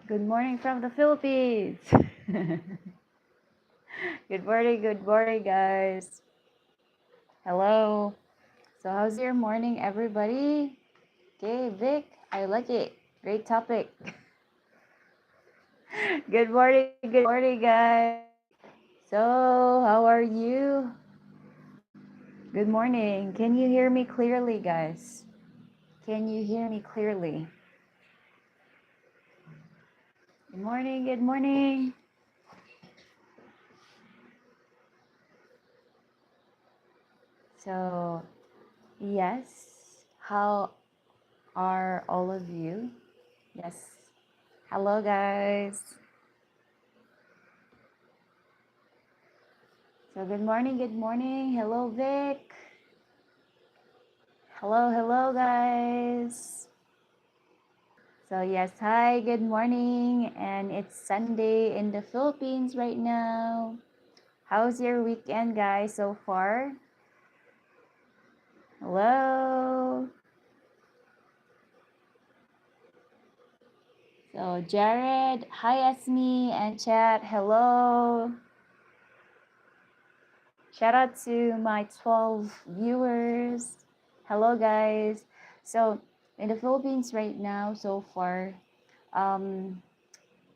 Good morning from the Philippines. Good morning, guys. Hello. So, how's your morning, everybody? Okay, Vic, I like it. Great topic. Good morning, guys. So, how are you? Good morning. Can you hear me clearly, guys? Can you hear me clearly? Good morning, good morning. So, yes, how are all of you? Yes. Hello, guys. So, good morning, good morning. Hello, Vic. Hello, guys. So, yes, hi, good morning. And it's Sunday in the Philippines right now. How's your weekend, guys, so far? Hello. So, Jared, hi, Esme, and chat, hello. Shout out to my 12 viewers. Hello, guys. So, in the Philippines right now, so far, um,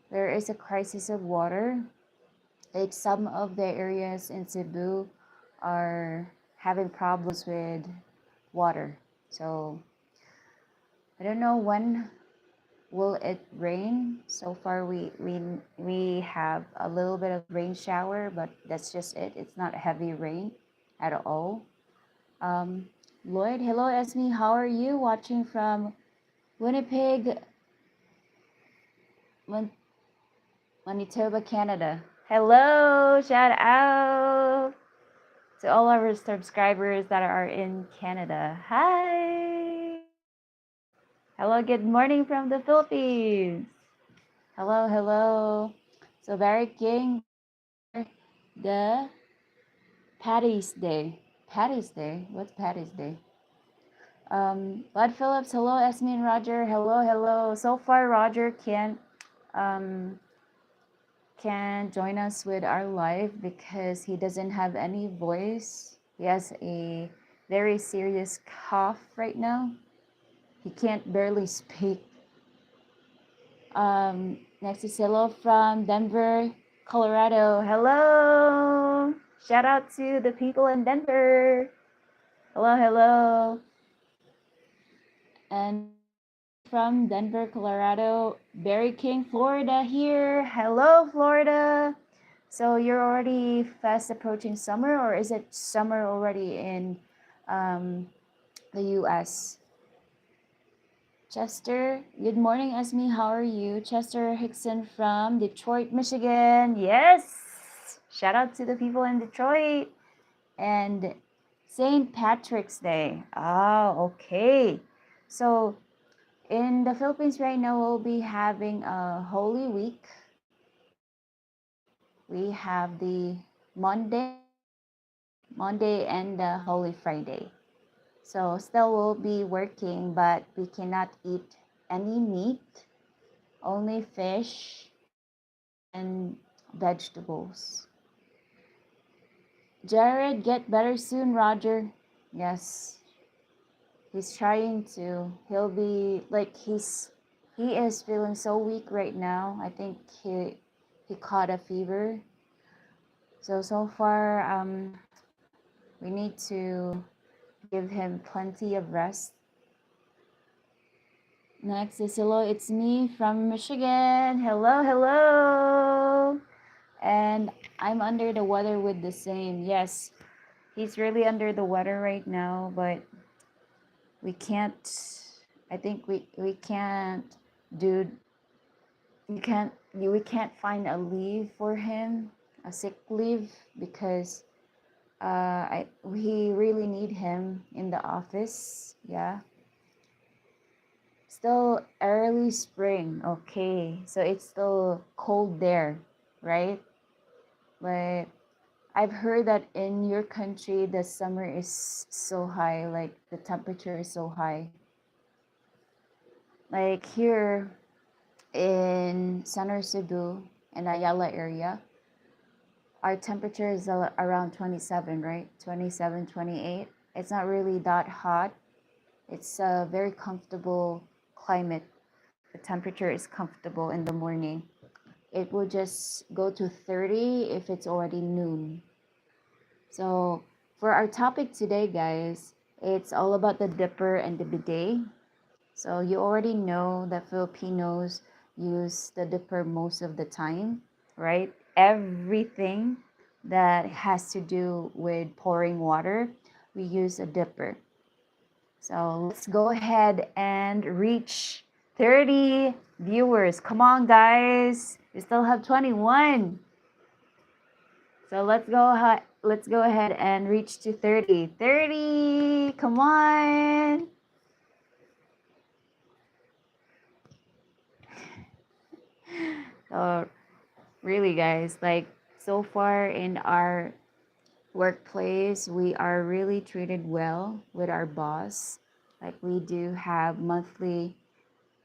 there is a crisis of water. Like some of the areas in Cebu are having problems with water. So, I don't know when will it rain. So far, we have a little bit of rain shower, but that's just it. It's not heavy rain at all. Um, Lloyd, hello, Esme. How are you? Watching from Winnipeg, Manitoba, Canada. Hello, shout out to all our subscribers that are in Canada. Hi. Hello, good morning from the Philippines. Hello. So, Barry King, the Patty's Day. Patty's Day? What's Patty's Day? Bud Phillips, hello, Esme and Roger. Hello. So far, Roger um, can't join us with our live because he doesn't have any voice. He has a very serious cough right now. He can't barely speak. Next is hello from Denver, Colorado. Hello. Shout out to the people in Denver. Hello. And from Denver, Colorado, Barry King, Florida here. Hello, Florida. So you're already fast approaching summer, or is it summer already in the US? Chester, good morning, Esme. How are you? Chester Hickson from Detroit, Michigan. Yes. Shout out to the people in Detroit. And St. Patrick's Day. Oh, okay. So in the Philippines right now, we'll be having a Holy Week. We have the Monday and the Holy Friday. So still we'll be working, but we cannot eat any meat, only fish and vegetables. Jared, get better soon, Roger. Yes, he's trying to. He'll be like he is feeling so weak right now. I think he caught a fever. So far we need to give him plenty of rest. Next is hello, it's me from Michigan. Hello. And I'm under the weather with the same. Yes, he's really under the weather right now, but we can't, I think we can't do, we can't find a leave for him, a sick leave, because we really need him in the office. Yeah. Still early spring. Okay. So it's still cold there, right? But I've heard that in your country the summer is so high, like the temperature is so high. Like here in Center Cebu and Ayala area, our temperature is around 27, right? 27, 28. It's not really that hot. It's a very comfortable climate. The temperature is comfortable in the morning. It will just go to 30 if it's already noon. So for our topic today, guys, it's all about the dipper and the bidet. So you already know that Filipinos use the dipper most of the time, right? Everything that has to do with pouring water, we use a dipper. So let's go ahead and reach 30 viewers. Come on, guys. We still have 21. So let's go ahead and reach to 30. 30. Come on. So really, guys, like so far in our workplace, we are really treated well with our boss. Like we do have monthly.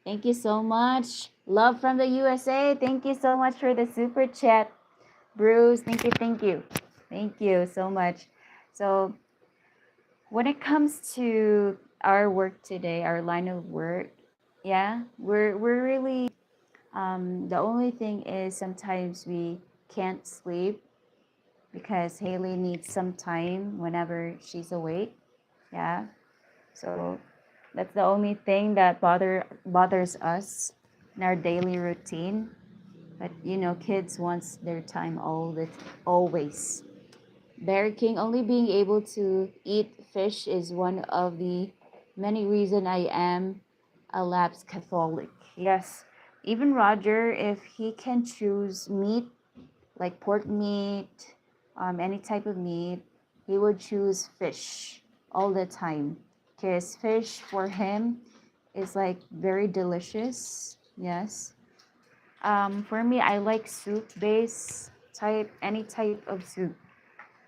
Thank you so much. Love from the USA. Thank you so much for the super chat. Bruce, thank you, thank you. Thank you so much. So when it comes to our work today, our line of work, yeah, we're really the only thing is sometimes we can't sleep because Haley needs some time whenever she's awake. Yeah. So that's the only thing that bothers us in our daily routine. But you know, kids wants their time always. Barry King only being able to eat fish is one of the many reason I am a lapsed Catholic. Yes. Even Roger, if he can choose meat like pork meat, any type of meat, he would choose fish all the time. Because fish for him is like very delicious. Yes. For me, I like soup base type, any type of soup.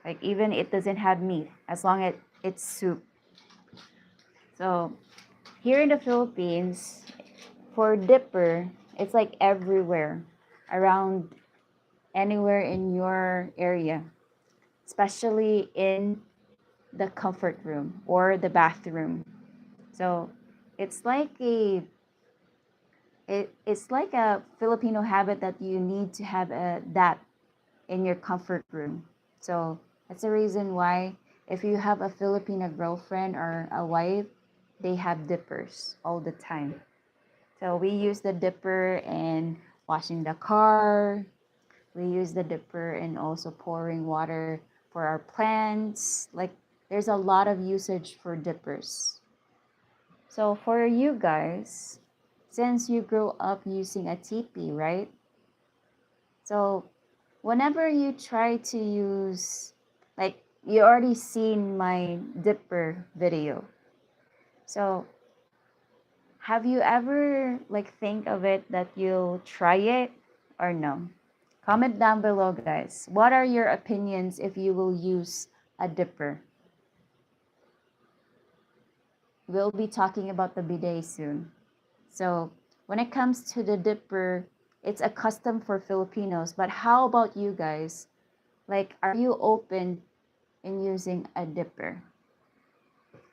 Like even it doesn't have meat, as long as it's soup. So here in the Philippines, for dipper, it's like everywhere, around anywhere in your area, especially in the comfort room or the bathroom. So it's like it's like a Filipino habit that you need to have that in your comfort room. So that's the reason why if you have a Filipino girlfriend or a wife, they have dippers all the time. So we use the dipper in washing the car. We use the dipper in also pouring water for our plants. Like there's a lot of usage for dippers. So for you guys, since you grew up using a teepee, right? So whenever you try to use, like you already seen my dipper video. So have you ever like think of it that you'll try it or no? Comment down below, guys. What are your opinions if you will use a dipper? We'll be talking about the bidet soon. So when it comes to the dipper, it's a custom for Filipinos. But how about you guys? Like, are you open in using a dipper?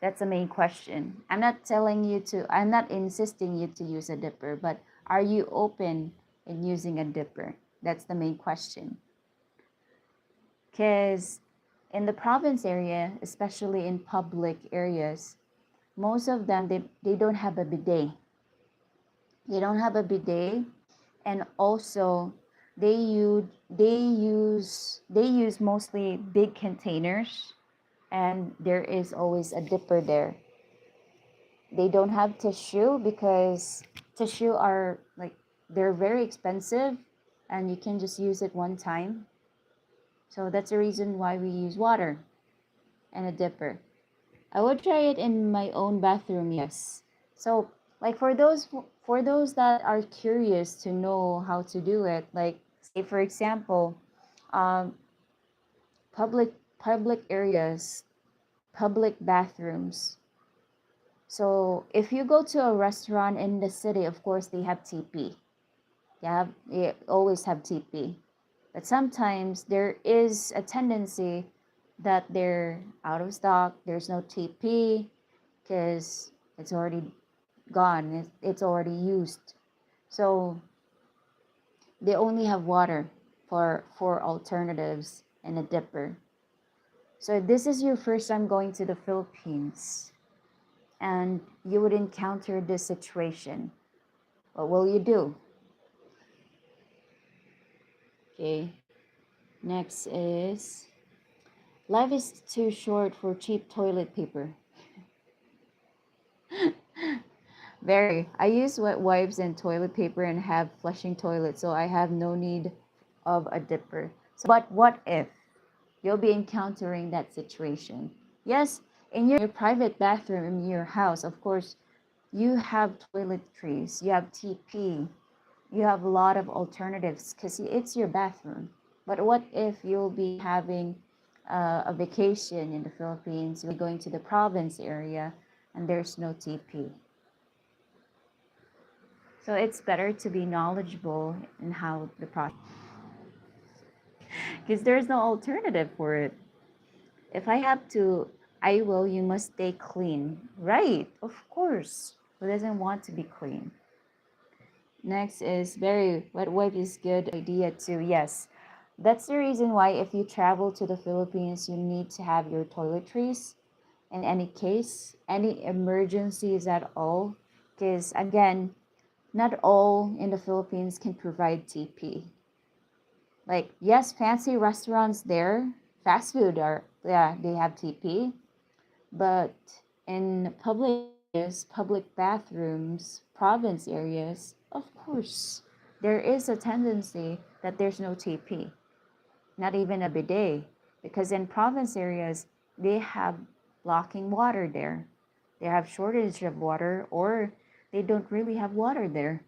That's the main question. I'm not insisting you to use a dipper, but are you open in using a dipper? That's the main question. Because in the province area, especially in public areas, most of them, they don't have a bidet. They don't have a bidet, and also they use mostly big containers, and there is always a dipper there. They don't have tissue because tissue are like they're very expensive, and you can just use it one time. So that's the reason why we use water and a dipper. I would try it in my own bathroom, yes. So like for those that are curious to know how to do it, like say for example, um, public areas, public bathrooms. So if you go to a restaurant in the city, of course they have TP. You always have TP. But sometimes there is a tendency that they're out of stock, there's no TP because it's already gone, it's already used. So they only have water for alternatives and a dipper. So this is your first time going to the Philippines and you would encounter this situation. What will you do? Okay. Next is life is too short for cheap toilet paper. Very. I use wet wipes and toilet paper and have flushing toilets, so I have no need of a dipper. So, but what if you'll be encountering that situation? Yes, in your private bathroom in your house, of course, you have toiletries, you have TP, you have a lot of alternatives because it's your bathroom. But what if you'll be having a vacation in the Philippines, you're going to the province area, and there's no TP? So it's better to be knowledgeable in how the process, because there's no alternative for it. If I have to, I will, you must stay clean. Right, of course. Who doesn't want to be clean? Next is very wet wipe is good idea too. Yes. That's the reason why if you travel to the Philippines, you need to have your toiletries in any case, any emergencies at all. Because again, not all in the Philippines can provide TP. Like, yes, fancy restaurants there, fast food are, yeah, they have TP. But in public areas, public bathrooms, province areas, of course, there is a tendency that there's no TP, not even a bidet. Because in province areas, they have blocking water there. They have shortage of water or they don't really have water there.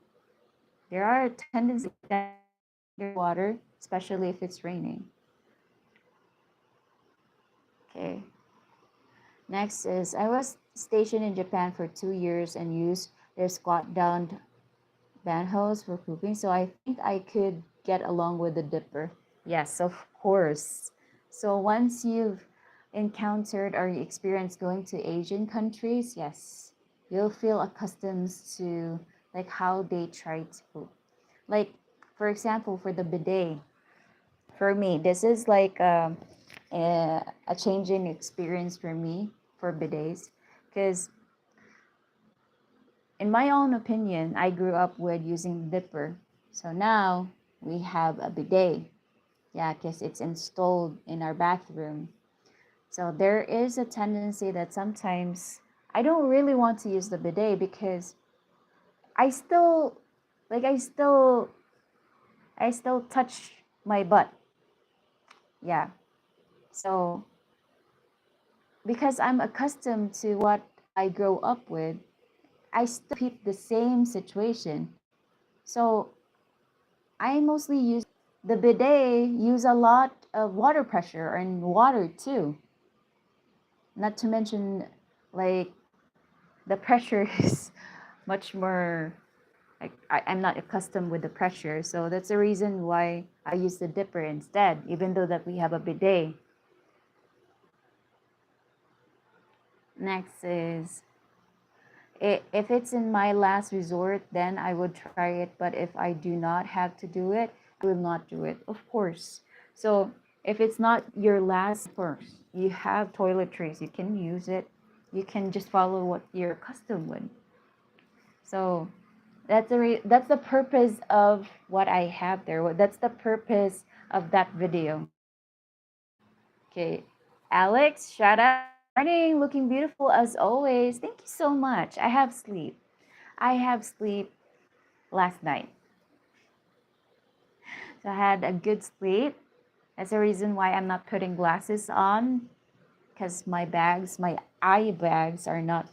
There are tendencies that there's water, especially if it's raining. Okay. Next is I was stationed in Japan for 2 years and used their squat down banhos for pooping, so I think I could get along with the dipper. Yes, of course. So once you've encountered or experienced going to Asian countries, yes, you'll feel accustomed to like how they try to poop. Like for example, for the bidet, for me, this is like a changing experience for me for bidets because in my own opinion, I grew up with using dipper. So now we have a bidet. Yeah, because it's installed in our bathroom. So there is a tendency that sometimes I don't really want to use the bidet because I still like I still touch my butt. Yeah. So because I'm accustomed to what I grow up with, I still repeat the same situation. So I mostly use the bidet, use a lot of water pressure and water too. Not to mention like the pressure is much more like I'm not accustomed with the pressure. So that's the reason why I use the dipper instead, even though that we have a bidet. Next is if it's in my last resort, then I would try it. But if I do not have to do it, I will not do it, of course. So if it's not your last first, you have toiletries, you can use it. You can just follow what you're accustomed with. So that's the purpose of what I have there. That's the purpose of that video. Okay, Alex, shout out. Morning, looking beautiful as always. Thank you so much. I have sleep. I have sleep last night. So I had a good sleep. That's the reason why I'm not putting glasses on because my eye bags are not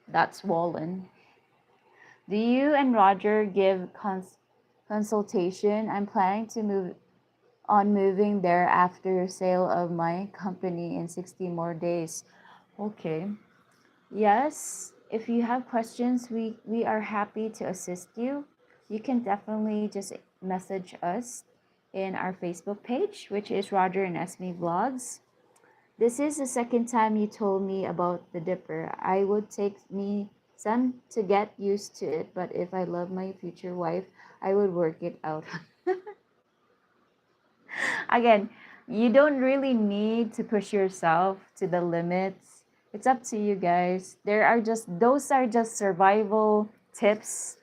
that swollen. Do you and Roger give consultation? I'm planning to moving there after sale of my company in 60 more days. Okay. Yes, if you have questions, we are happy to assist you. you can definitely just message us in our Facebook page, which is Roger&Ismi Vlogs. This is the second time you told me about the dipper. I would take me some to get used to it, but if I love my future wife, I would work it out. Again, you don't really need to push yourself to the limits. It's up to you guys. Those are just survival tips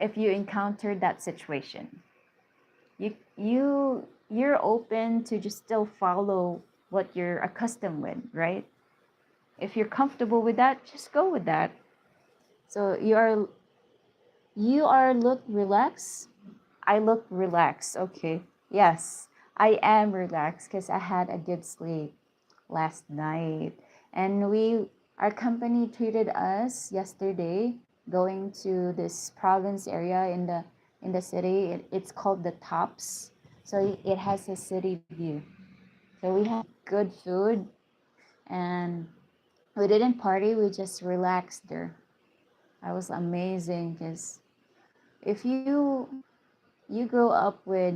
if you encounter that situation. You're open to just still follow what you're accustomed with, right? If you're comfortable with that, just go with that. So you are look relaxed. I look relaxed. Okay. Yes, I am relaxed because I had a good sleep last night. And our company treated us yesterday going to this province area in the city. It's called the Tops. So it has a city view. So we had good food and we didn't party, we just relaxed there. That was amazing because if you grow up with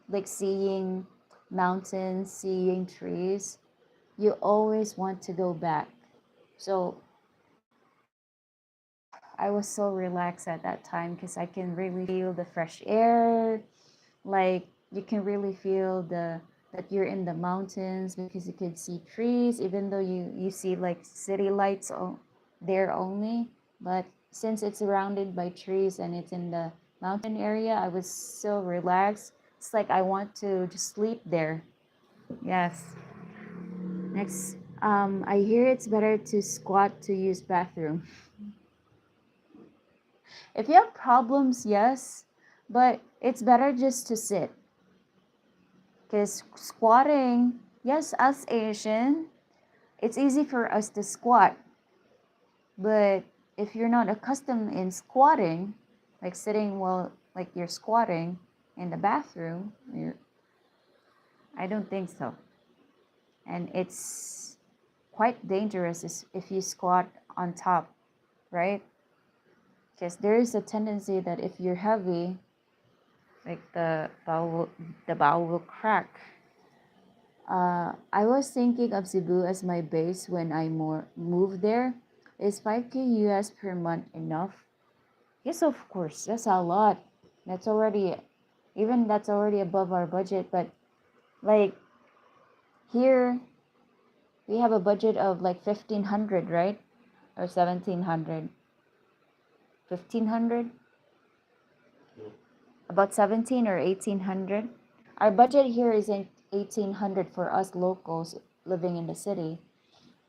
like seeing mountains, seeing trees, you always want to go back. So I was so relaxed at that time because I can really feel the fresh air. Like you can really feel the that you're in the mountains because you could see trees, even though you see like city lights there only. But since it's surrounded by trees and it's in the mountain area, I was so relaxed. It's like I want to just sleep there. Yes. Next, I hear it's better to squat to use bathroom. If you have problems, yes, but it's better just to sit. Because squatting, yes, as Asian, it's easy for us to squat. But if you're not accustomed in squatting, like sitting while like you're squatting in the bathroom, I don't think so. And it's quite dangerous if you squat on top, right? Because there is a tendency that if you're heavy, like the bowl will crack. I was thinking of Cebu as my base when I moved there. Is 5K US per month enough? Yes, of course. That's a lot. That's already above our budget. But like here, we have a budget of like 1,500, right? Or 1,700. 1,500? About 17 or 1,800. Our budget here is in 1,800 for us locals living in the city.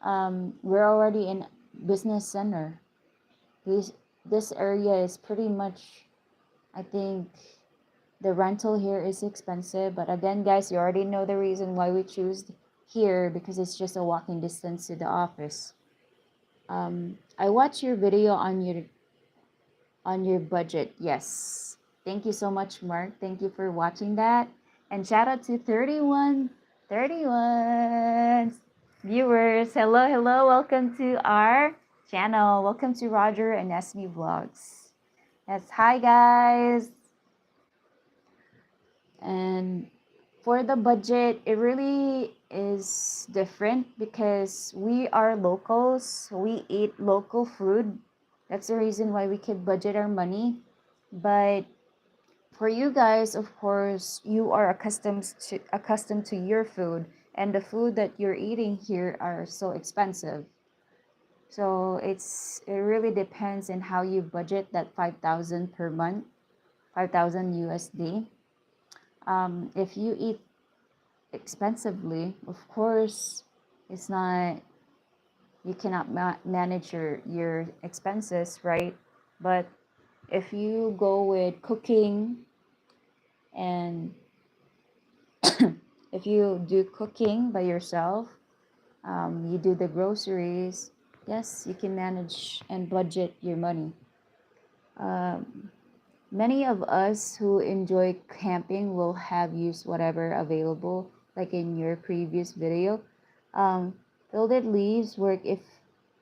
We're already in business center. This area is pretty much, I think, the rental here is expensive. But again, guys, you already know the reason why we choose here because it's just a walking distance to the office. I watched your video on your budget. Yes. Thank you so much, Mark. Thank you for watching that. And shout out to 31 viewers. Hello, hello. Welcome to our channel. Welcome to Roger&Ismi Vlogs. Yes, hi guys. And for the budget, it really is different because we are locals. We eat local food. That's the reason why we can budget our money. But for you guys, of course, you are accustomed to your food, and the food that you're eating here are so expensive. So it really depends on how you budget that 5,000 per month, 5,000 USD. If you eat expensively, of course, it's not you cannot manage your expenses, right? But if you go with cooking and if you do cooking by yourself, you do the groceries, yes, you can manage and budget your money. Many of us who enjoy camping will have used whatever available, like in your previous video. Filled leaves work if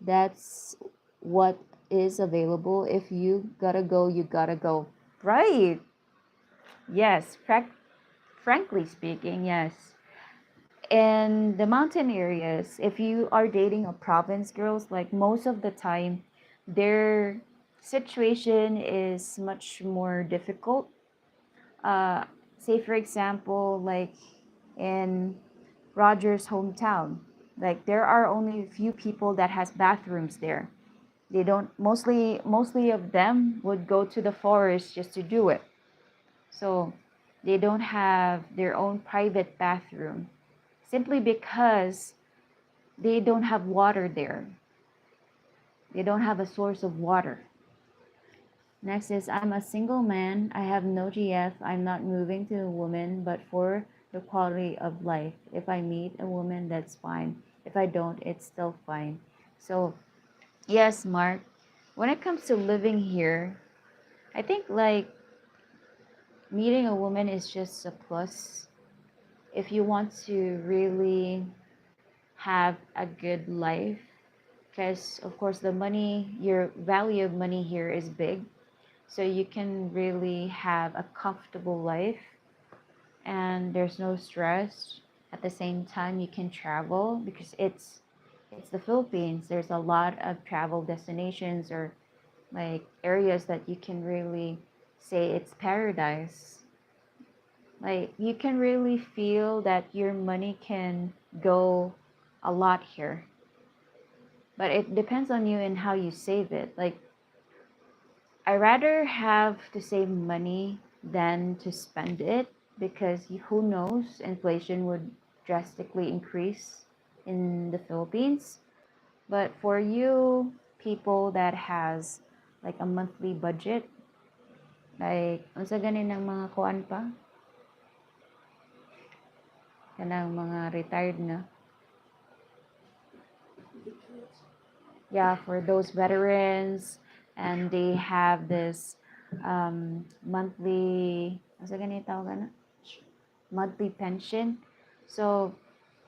that's what is available. If you gotta go, you gotta go. Right. Yes. Frankly speaking, yes. In the mountain areas, if you are dating a province girls, like most of the time, their situation is much more difficult. Uh, say for example, like in Roger's hometown, like there are only a few people that has bathrooms there. They don't mostly of them would go to the forest just to do it. So they don't have their own private bathroom simply because they don't have water there. They don't have a source of water. Next is I'm a single man. I have no GF. I'm not moving to a woman, but for the quality of life. If I meet a woman, that's fine. If I don't, it's still fine. So, yes, Mark, when it comes to living here, I think like meeting a woman is just a plus. If you want to really have a good life, because of course the money, your value of money here is big, so you can really have a comfortable life and there's no stress. At the same time you can travel because it's the Philippines. There's a lot of travel destinations or like areas that you can really say it's paradise. Like you can really feel that your money can go a lot here, but it depends on you and how you save it. Like I rather have to save money than to spend it because who knows, inflation would drastically increase in the Philippines. But for you people that has like a monthly budget, like unsa ganin ng mga kuan pa, kanang mga retired na. Yeah, for those veterans, and they have this monthly, unsa gani tawag na? Monthly pension. So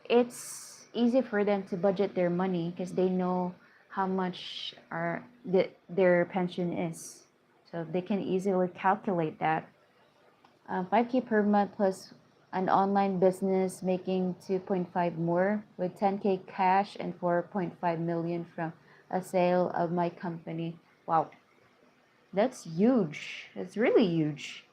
it's easy for them to budget their money because they know how much their pension is. So they can easily calculate that. 5K per month plus an online business making 2.5 more with 10K cash and 4.5 million from a sale of my company. Wow, that's huge. It's really huge.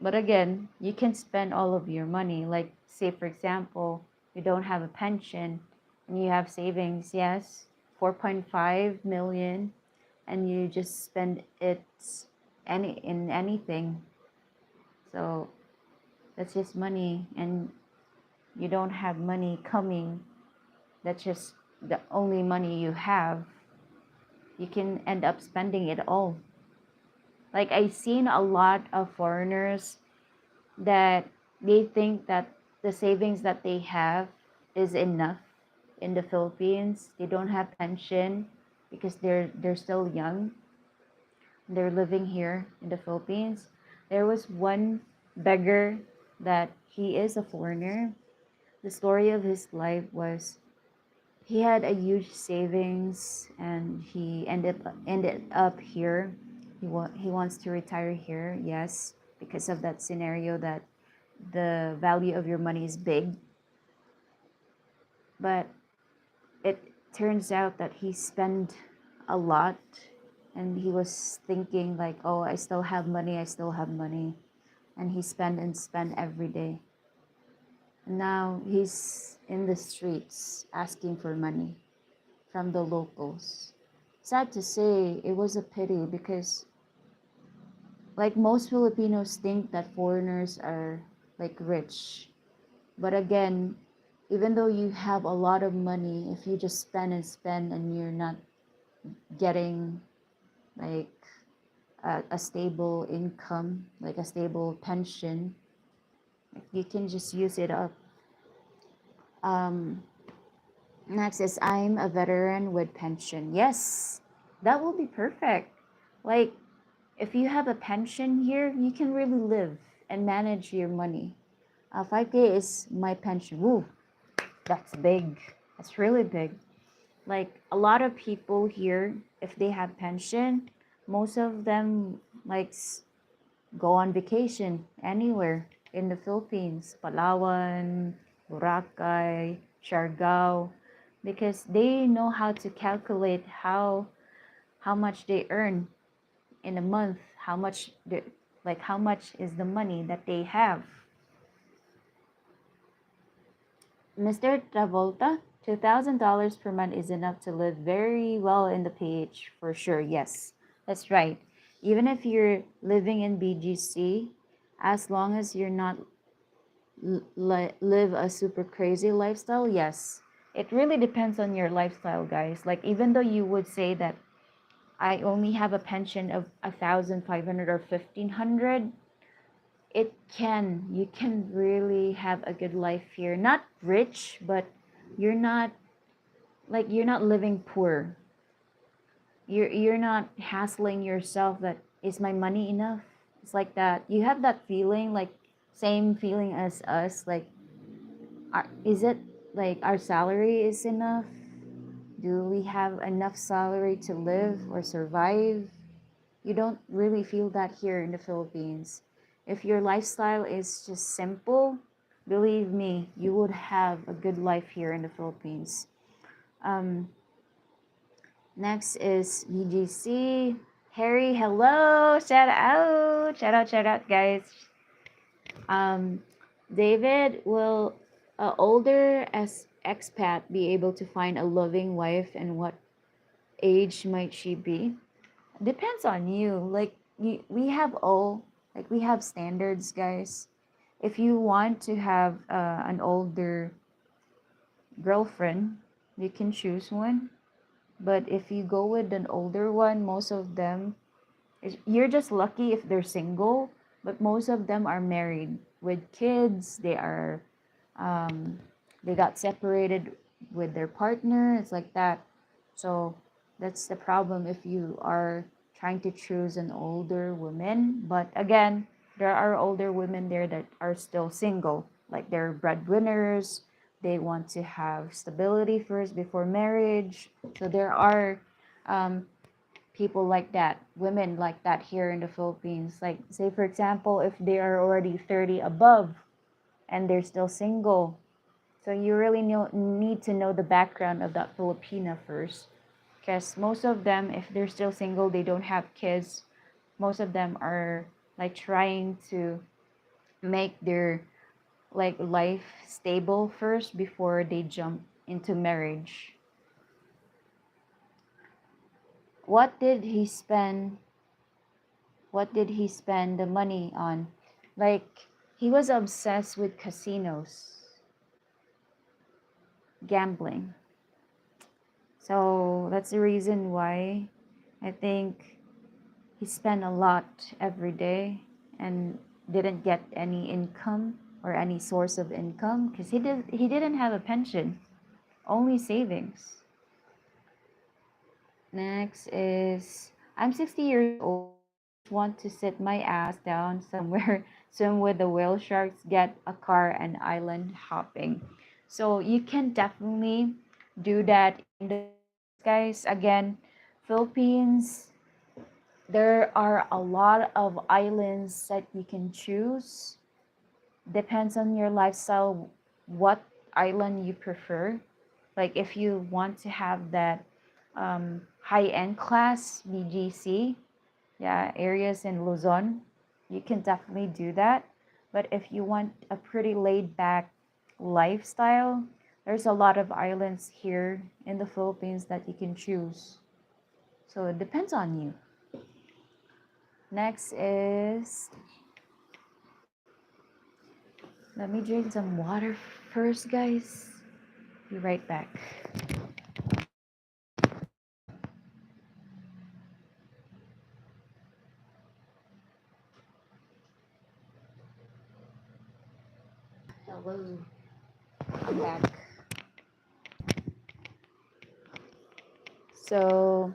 But again, you can spend all of your money. Like, say, for example, you don't have a pension and you have savings, yes, 4.5 million, and you just spend it in anything. So that's just money, and you don't have money coming. That's just the only money you have. You can end up spending it all. Like I've seen a lot of foreigners that they think that the savings that they have is enough in the Philippines. They don't have pension because they're still young. They're living here in the Philippines. There was one beggar that he is a foreigner. The story of his life was he had a huge savings and he ended up here. He wants to retire here, yes, because of that scenario that the value of your money is big. But it turns out that he spent a lot and he was thinking like, oh, I still have money, I still have money. And he spent and spent every day. And now he's in the streets asking for money from the locals. Sad to say, it was a pity because like most Filipinos think that foreigners are like rich. But again, even though you have a lot of money, if you just spend and you're not getting like a stable income, like a stable pension, you can just use it up. Um, Next is I'm a veteran with pension. Yes, that will be perfect. Like if you have a pension here, you can really live and manage your money. 5K is my pension. Woo, that's big. That's really big. Like a lot of people here, if they have pension, most of them like go on vacation anywhere in the Philippines, Palawan, Boracay, Siargao, because they know how to calculate how much they earn in a month, how much is the money that they have. Mr. Travolta, $2,000 per month is enough to live very well in the PH for sure. Yes, that's right. Even if you're living in BGC, as long as you're not live a super crazy lifestyle, yes. It really depends on your lifestyle, guys. Like, even though you would say that I only have a pension of 1,500 or 1,500, you can really have a good life here. Not rich, but you're not you're not living poor. You're not hassling yourself that is my money enough? It's like that. You have that feeling, like same feeling as us, like is it like our salary is enough? Do we have enough salary to live or survive? You don't really feel that here in the Philippines. If your lifestyle is just simple, believe me, you would have a good life here in the Philippines. Um, Next is VGC. Harry, hello! Shout out! Shout out, guys. Um, David, will older as expat be able to find a loving wife, and what age might she be? Depends on you. We have we have standards, guys. If you want to have an older girlfriend, you can choose one. But if you go with an older one, most of them, you're just lucky if they're single. But most of them are married with kids. Um, they got separated with their partner. It's like that. So that's the problem if you are trying to choose an older woman. But again, there are older women there that are still single, like they're breadwinners. They want to have stability first before marriage. So there are um, people like that, women like that here in the Philippines. Like, say, for example, if they are already 30 above and they're still single, so you really need to know the background of that Filipina first. Because most of them, if they're still single, they don't have kids. Most of them are like trying to make their life stable first before they jump into marriage. What did he spend? What did he spend the money on? Like, he was obsessed with casinos, gambling. So that's the reason why I think he spent a lot every day and didn't get any income or any source of income because he didn't have a pension, only savings. Next is, I'm 60 years old. Just want to sit my ass down somewhere, swim with the whale sharks, get a car, and island hopping. So you can definitely do that in the guys. Again, Philippines, there are a lot of islands that you can choose. Depends on your lifestyle, what island you prefer. Like if you want to have that high-end class BGC, yeah, areas in Luzon, you can definitely do that. But if you want a pretty laid-back lifestyle, there's a lot of islands here in the Philippines that you can choose. So it depends on you. Next is, let me drink some water first, guys. Be right back. Hello, I'm back. So,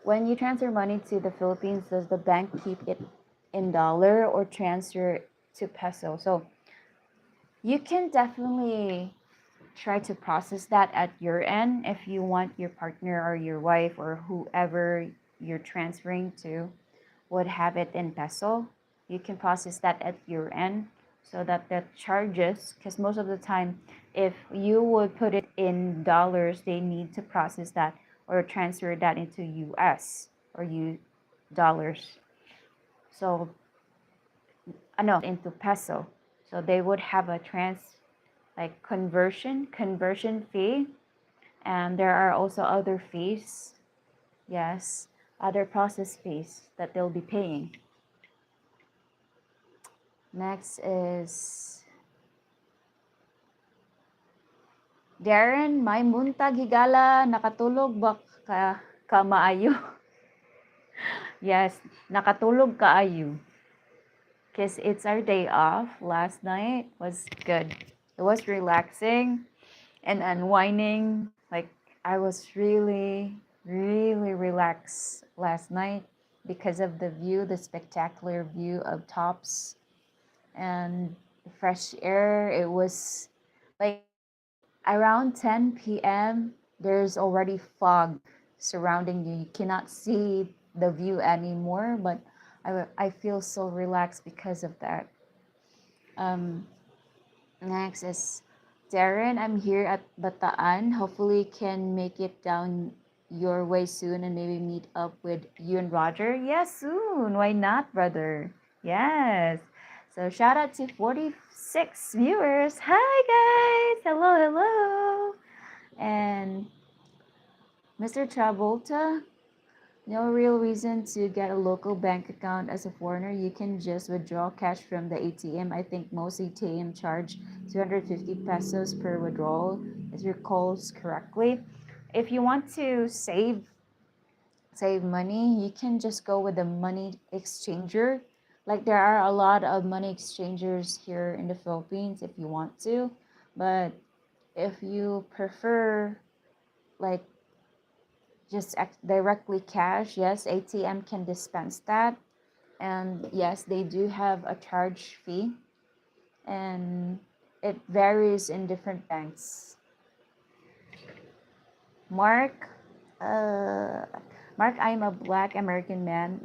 when you transfer money to the Philippines, does the bank keep it in dollar or transfer to peso? So, you can definitely try to process that at your end if you want your partner or your wife or whoever you're transferring to would have it in peso, you can process that at your end so that the charges, because most of the time, if you would put it in dollars, they need to process that or transfer that into US or dollars. So, no, into peso. So they would have a conversion fee, and there are also other fees. Yes, other process fees that they'll be paying. Next is Darren, may muntag higala, nakatulog ba ka maayo? Yes, nakatulog kaayo. Because it's our day off. Last night was good. It was relaxing and unwinding. Like, I was really, really relaxed last night because of the view, the spectacular view of tops and the fresh air. It was like around 10 p.m. There's already fog surrounding you. You cannot see the view anymore, but I feel so relaxed because of that. Um, Next is Darren. I'm here at Bataan. Hopefully can make it down your way soon and maybe meet up with you and Roger. Yes, soon. Why not, brother? Yes. So shout out to 46 viewers. Hi guys. Hello, hello. And Mr. Travolta, no real reason to get a local bank account as a foreigner. You can just withdraw cash from the ATM. I think most ATM charge 250 pesos per withdrawal, if you recalls correctly. If you want to save money, you can just go with the money exchanger. Like there are a lot of money exchangers here in the Philippines if you want to, but if you prefer like just directly cash, yes, ATM can dispense that. And yes, they do have a charge fee, and it varies in different banks. Mark, uh, Mark, I'm a Black American man.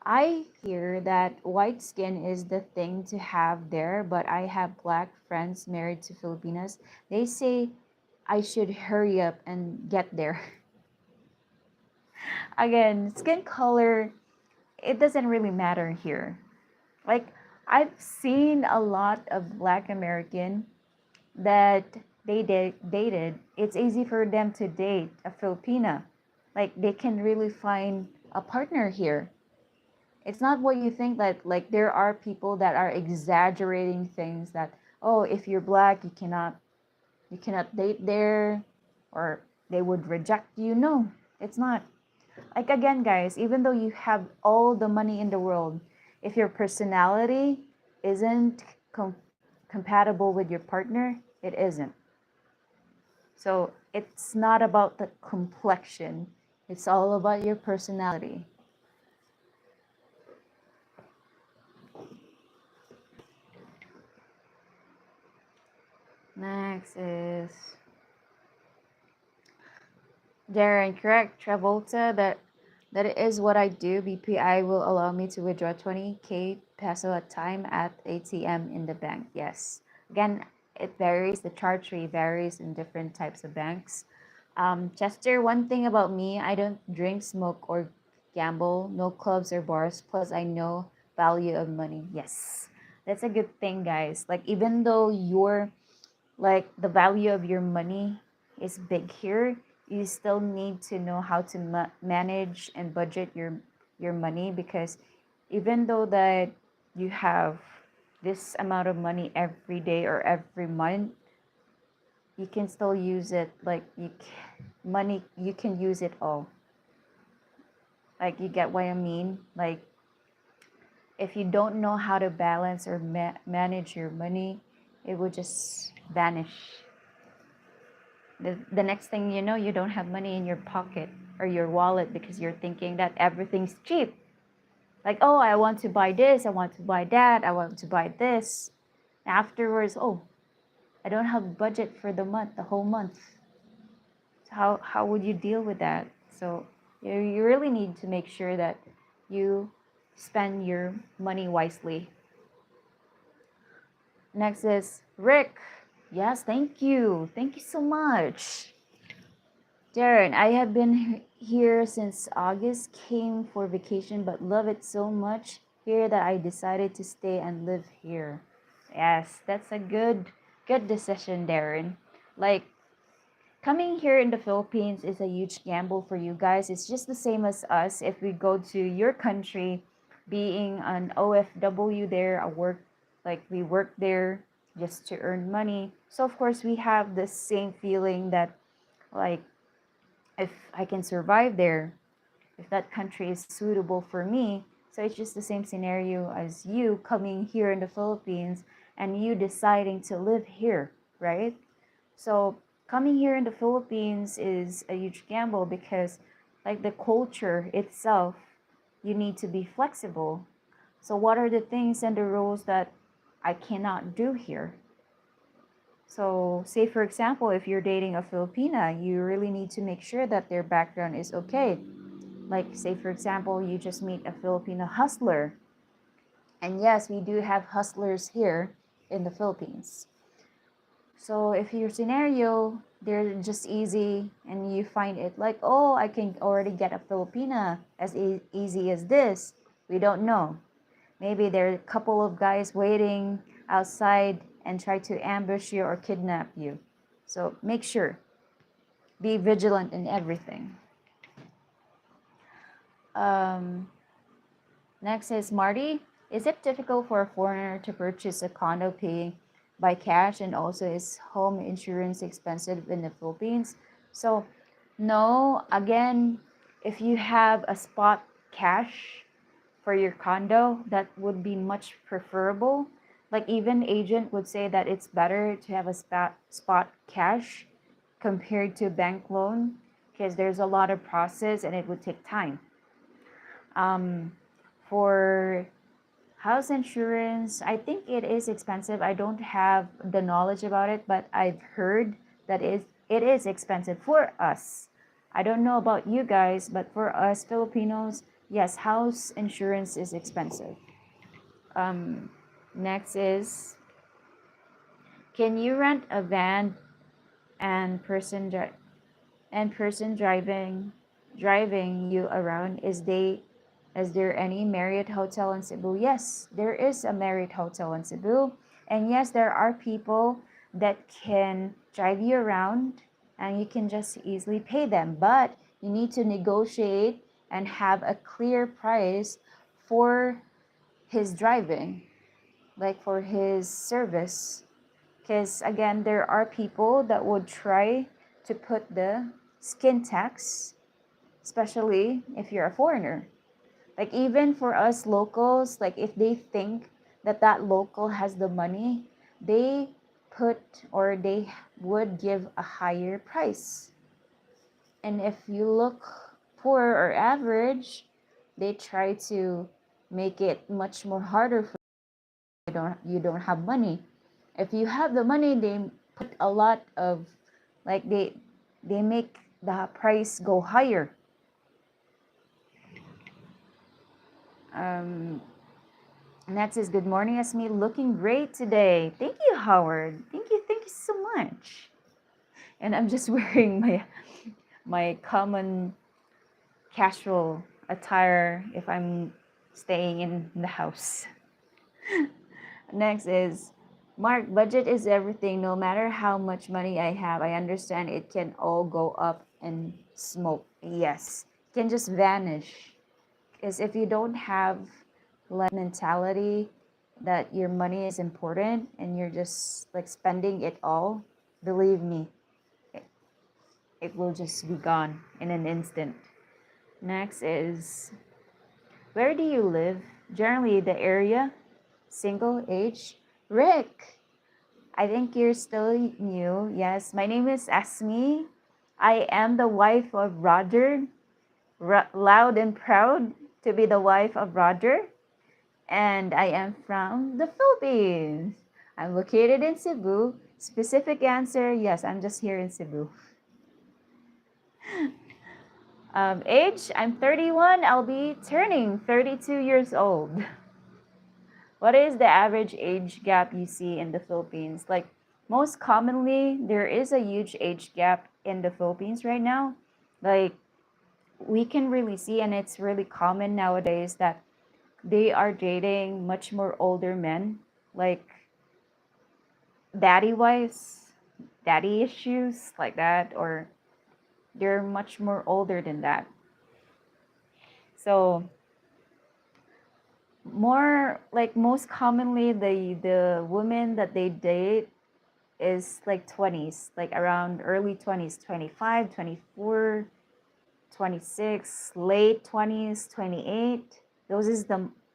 I hear that white skin is the thing to have there, but I have Black friends married to Filipinas. They say I should hurry up and get there. Again, skin color, it doesn't really matter here. Like, I've seen a lot of Black American that dated. It's easy for them to date a Filipina. Like, they can really find a partner here. It's not what you think that, like, there are people that are exaggerating things that, oh, if you're Black, you cannot date there, or they would reject you. No, it's not. Like again, guys, even though you have all the money in the world, if your personality isn't compatible with your partner, it isn't. So it's not about the complexion, it's all about your personality. Next is Darren, correct. Travolta, that is what I do. BPI will allow me to withdraw 20K peso at time at ATM in the bank. Yes. Again, it varies. The charge rate varies in different types of banks. Chester, one thing about me, I don't drink, smoke, or gamble. No clubs or bars. Plus, I know value of money. Yes. That's a good thing, guys. Like, even though you're like the value of your money is big here, you still need to know how to manage and budget your money, because even though that you have this amount of money every day or every month, you can still use it. Like money, you can use it all. Like, you get what I mean? Like, if you don't know how to balance or manage your money, it would just vanish. The next thing you know, you don't have money in your pocket or your wallet because you're thinking that everything's cheap. Like, oh, I want to buy this, I want to buy that, I want to buy this. Afterwards, oh, I don't have budget for the whole month. So how would you deal with that? So you really need to make sure that you spend your money wisely. Next is Rick. Yes, thank you. Thank you so much. Darren, I have been here since August, came for vacation, but love it so much here that I decided to stay and live here. Yes, that's a good decision, Darren. Like, coming here in the Philippines is a huge gamble for you guys. It's just the same as us if we go to your country, being an OFW there, a work like we work there just to earn money. So of course we have the same feeling that like if I can survive there, if that country is suitable for me. So it's just the same scenario as you coming here in the Philippines and you deciding to live here, right? So coming here in the Philippines is a huge gamble because like the culture itself, you need to be flexible. So what are the things and the rules that I cannot do here? So say for example, if you're dating a Filipina, you really need to make sure that their background is okay. Like say for example, you just meet a Filipino hustler. And yes, we do have hustlers here in the Philippines. So if your scenario, they're just easy and you find it like, oh, I can already get a Filipina as easy as this. We don't know. Maybe there are a couple of guys waiting outside and try to ambush you or kidnap you. So make sure, be vigilant in everything. Um, Next is Marty. Is it difficult for a foreigner to purchase a condo paying by cash, and also is home insurance expensive in the Philippines? So, no, again, if you have a spot cash for your condo, that would be much preferable. Like even agent would say that it's better to have a spot cash compared to bank loan because there's a lot of process and it would take time. Um, for house insurance, I think it is expensive. I don't have the knowledge about it, but I've heard that it is expensive for us. I don't know about you guys, but for us Filipinos, yes, house insurance is expensive. Um, Next is, can you rent a van and person driving you around? Is there any Marriott hotel in Cebu? Yes, there is a Marriott hotel in Cebu. And yes, there are people that can drive you around and you can just easily pay them. But you need to negotiate and have a clear price for his driving, like for his service. Because again, there are people that would try to put the skin tax, especially if you're a foreigner. Like even for us locals, like if they think that that local has the money, they put or they would give a higher price. And if you look poor or average, they try to make it much more harder for you don't have money. If you have the money, they put a lot of like they make the price go higher. Um, Next is good morning, Esme. Looking great today. Thank you, Howard. Thank you so much. And I'm just wearing my common casual attire if I'm staying in the house. Next is Mark, budget is everything. No matter how much money I have, I understand it can all go up in smoke. Yes, it can just vanish. Because if you don't have like mentality that your money is important and you're just like spending it all, believe me, it, it will just be gone in an instant. Next is, where do you live? Generally, the area, single, age. Rick, I think you're still new. Yes, my name is Esme. I am the wife of Roger. Loud and proud to be the wife of Roger. And I am from the Philippines. I'm located in Cebu. Specific answer, yes, I'm just here in Cebu. Age, I'm 31. I'll be turning 32 years old. What is the average age gap you see in the Philippines? Like, most commonly, there is a huge age gap in the Philippines right now. Like, we can really see, and it's really common nowadays, that they are dating much more older men, like daddy wives, daddy issues, like that, or they're much more older than that. So, more like most commonly, the women that they date is like 20s, like around early 20s, 25, 24, 26, late 20s, 28.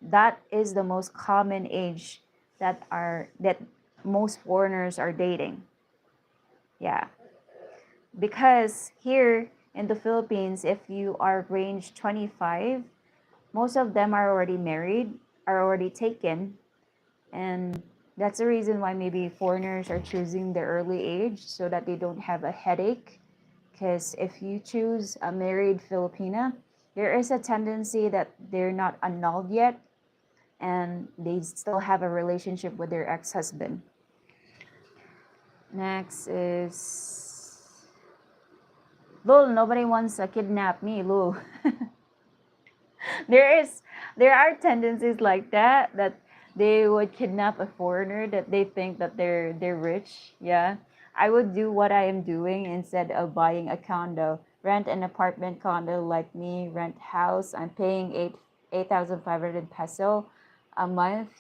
That is the most common age that most foreigners are dating. Yeah. Because here in the Philippines, if you are range 25, most of them are already married, are already taken, and that's the reason why maybe foreigners are choosing the early age so that they don't have a headache. Because if you choose a married Filipina, there is a tendency that they're not annulled yet and they still have a relationship with their ex-husband. Next is Lul, nobody wants to kidnap me, Lul. there is there are tendencies like that they would kidnap a foreigner that they think that they're rich. Yeah, I would do what I am doing instead of buying a condo, rent an apartment condo like me, rent house. I'm paying 8,500 peso a month.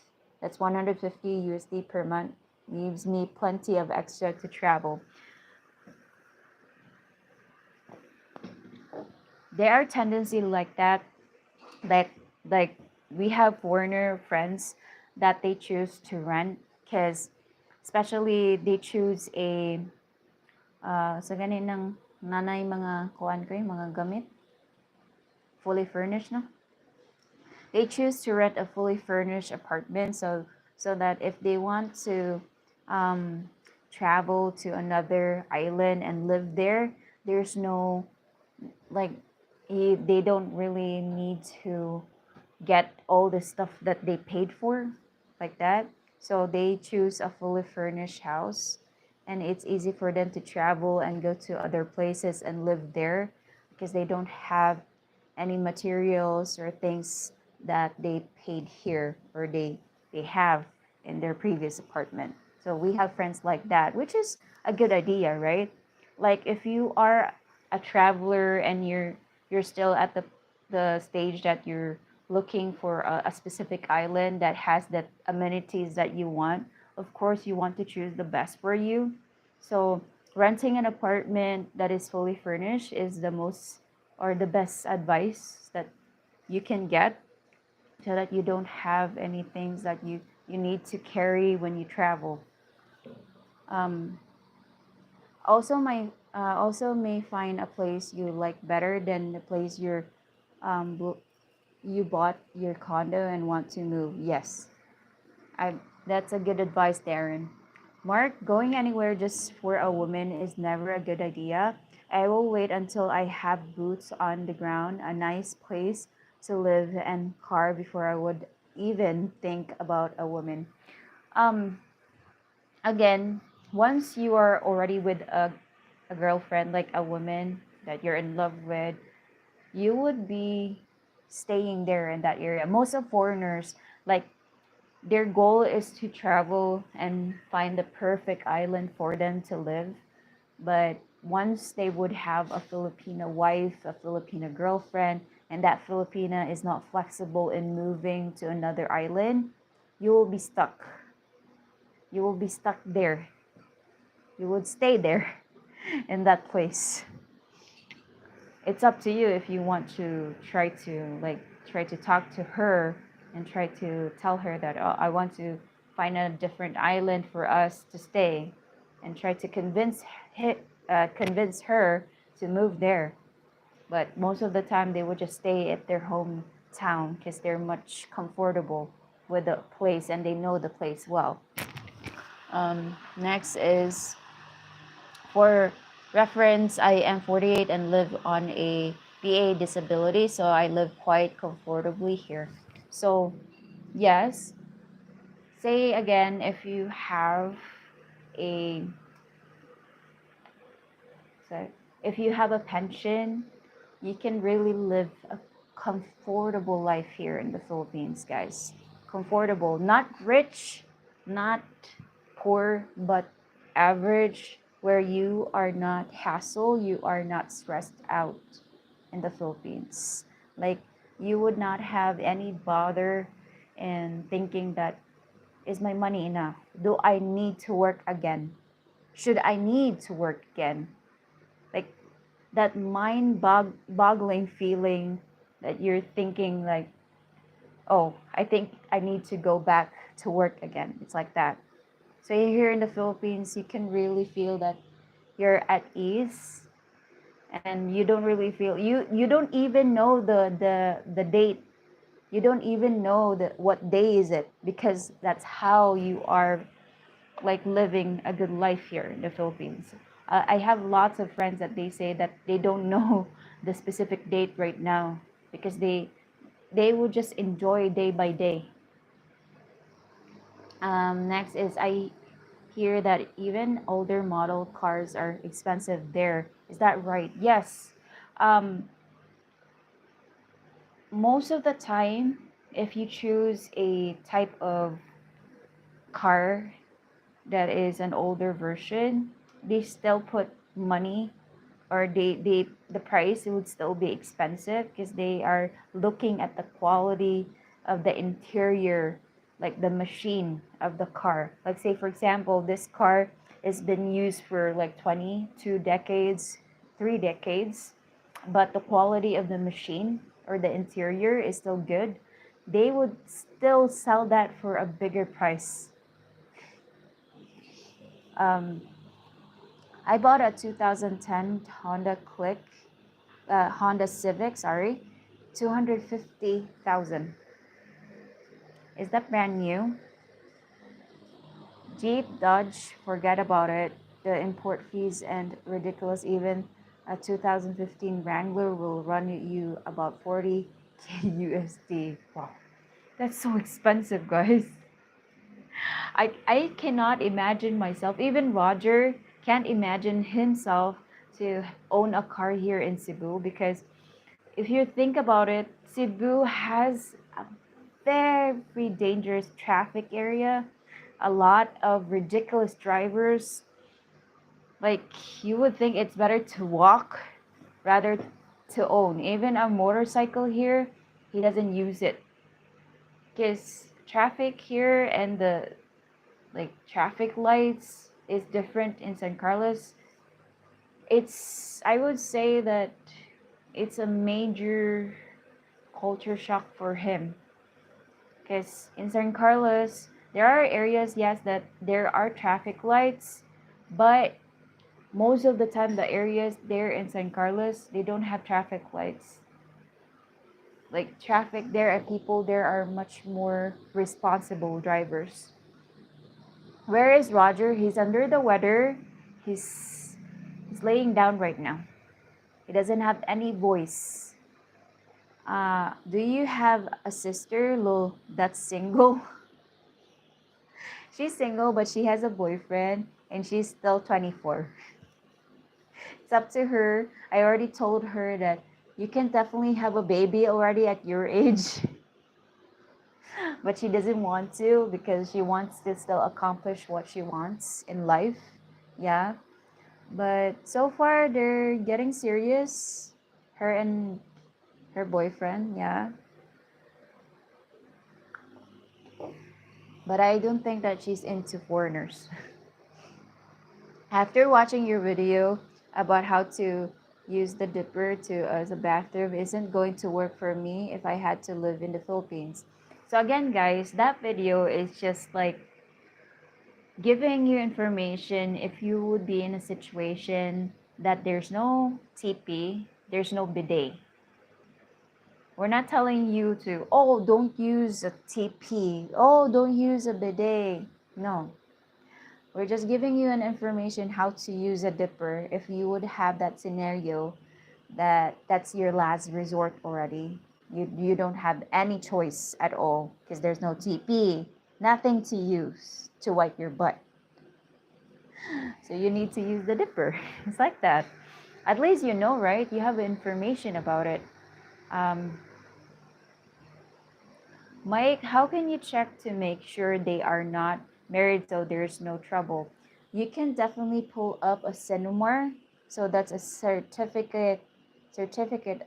That's 150 USD per month. Leaves me plenty of extra to travel. There are tendencies like that, like like we have foreigner friends that they choose to rent because especially they choose a sa ganinang nanay mga kuan ko yung mga gamit fully furnished, no, they choose to rent a fully furnished apartment so that if they want to um, travel to another island and live there, there's no like they don't really need to get all the stuff that they paid for, like that. So they choose a fully furnished house, and it's easy for them to travel and go to other places and live there because they don't have any materials or things that they paid here or they have in their previous apartment. So we have friends like that, which is a good idea, right? Like if you are a traveler and you're still at the stage that you're looking for a specific island that has the amenities that you want, of course you want to choose the best for you. So renting an apartment that is fully furnished is the most or the best advice that you can get so that you don't have any things that you need to carry when you travel. Um, also may find a place you like better than the place you bought your condo and want to move. Yes, I that's a good advice, Darren. Mark, going anywhere just for a woman is never a good idea. I will wait until I have boots on the ground, a nice place to live and car before I would even think about a woman. Um, Again, once you are already with a girlfriend, like a woman that you're in love with, you would be staying there in that area. Most of foreigners, like their goal is to travel and find the perfect island for them to live. But once they would have a Filipino wife, a Filipino girlfriend, and that Filipina is not flexible in moving to another island, you will be stuck. You will be stuck there. You would stay there in that place. It's up to you if you want to try to talk to her and try to tell her that, oh, I want to find a different island for us to stay, and try to convince her to move there. But most of the time they would just stay at their hometown because they're much comfortable with the place and they know the place well. Next is, for reference, I am 48 and live on a VA disability, so I live quite comfortably here. So yes, say again, if you have a so if you have a pension, you can really live a comfortable life here in the Philippines, guys. Comfortable, not rich, not poor, but average, where you are not hassle, you are not stressed out in the Philippines. Like, you would not have any bother in thinking that, is my money enough? Do I need to work again? Should I need to work again? Like, that boggling feeling that you're thinking like, oh, I think I need to go back to work again. It's like that. So here in the Philippines, you can really feel that you're at ease, and you don't really feel, you don't even know the date. You don't even know what day is it, because that's how you are like living a good life here in the Philippines. I have lots of friends that they say that they don't know the specific date right now, because they will just enjoy day by day. Next is, I hear that even older model cars are expensive there. Is that right? Yes. Um, Most of the time, if you choose a type of car that is an older version, they still put money, or the price would still be expensive, because they are looking at the quality of the interior, like the machine of the car. Like, say for example, this car has been used for like 22 decades, 3 decades, but the quality of the machine or the interior is still good, they would still sell that for a bigger price. um, I bought a 2010 Honda Civic, sorry, 250,000. Is that brand new? Jeep, Dodge, forget about it. The import fees and ridiculous. Even a 2015 Wrangler will run you about 40K USD. Wow, that's so expensive, guys. I cannot imagine myself. Even Roger can't imagine himself to own a car here in Cebu, because if you think about it, Cebu has a very dangerous traffic area, a lot of ridiculous drivers. Like, you would think it's better to walk rather to own. Even a motorcycle here, he doesn't use it, because traffic here and the like traffic lights is different in San Carlos. It's, I would say that it's a major culture shock for him, because in San Carlos there are areas, yes, that there are traffic lights, but most of the time the areas there in San Carlos, they don't have traffic lights. Like, traffic there and people there are much more responsible drivers. Where is Roger? He's under the weather. He's laying down right now. He doesn't have any voice. Do you have a sister, Lo, that's single? She's single, but she has a boyfriend, and she's still 24. It's up to her. I already told her that you can definitely have a baby already at your age. But she doesn't want to, because she wants to still accomplish what she wants in life. Yeah. But so far, they're getting serious. Her and her boyfriend, yeah. But I don't think that she's into foreigners. After watching your video about how to use the dipper to as a bathroom isn't going to work for me if I had to live in the Philippines. So again, guys, that video is just like giving you information if you would be in a situation that there's no TP, there's no bidet. We're not telling you to, oh, don't use a TP, oh, don't use a bidet. No, we're just giving you an information how to use a dipper if you would have that scenario that's your last resort already. You don't have any choice at all because there's no TP, nothing to use to wipe your butt. So you need to use the dipper. It's like that. At least you know, right? You have information about it. Um, Mike, how can you check to make sure they are not married so there's no trouble? You can definitely pull up a Sinumar. So that's a certificate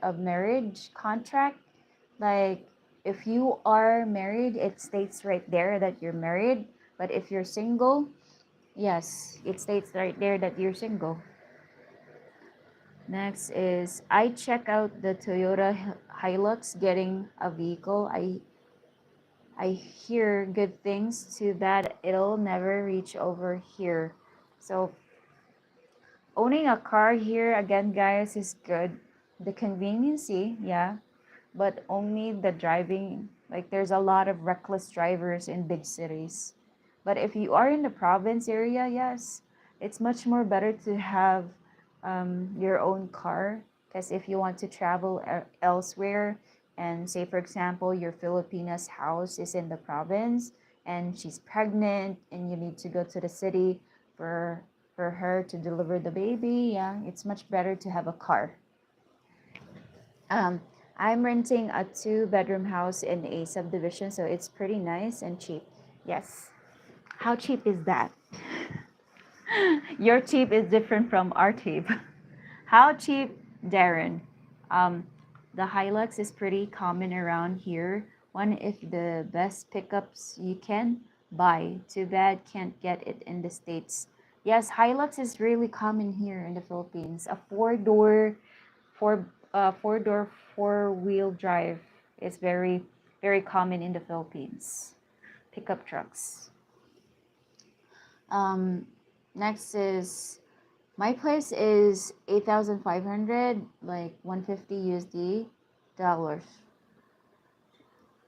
of marriage contract. Like if you are married, it states right there that you're married. But if you're single, yes, it states right there that you're single. Next is I check out the Toyota Hilux getting a vehicle. I hear good things to that it'll never reach over here. So owning a car here again, guys, is good. The conveniency, yeah, but only the driving. Like there's a lot of reckless drivers in big cities. But if you are in the province area, yes, it's much more better to have your own car. Because if you want to travel elsewhere, and say, for example, your Filipina's house is in the province and she's pregnant and you need to go to the city for for her to deliver the baby, yeah, it's much better to have a car. Um, I'm renting a two-bedroom house in a subdivision, so it's pretty nice and cheap. Yes. How cheap is that? Your cheap is different from our cheap. How cheap, Darren? Um, the Hilux is pretty common around here. One of the best pickups you can buy. Too bad can't get it in the States. Yes, Hilux is really common here in the Philippines. A four-door four-wheel drive is very common in the Philippines. Pickup trucks. Um, Next is my place is 8,500, like 150 USD dollars.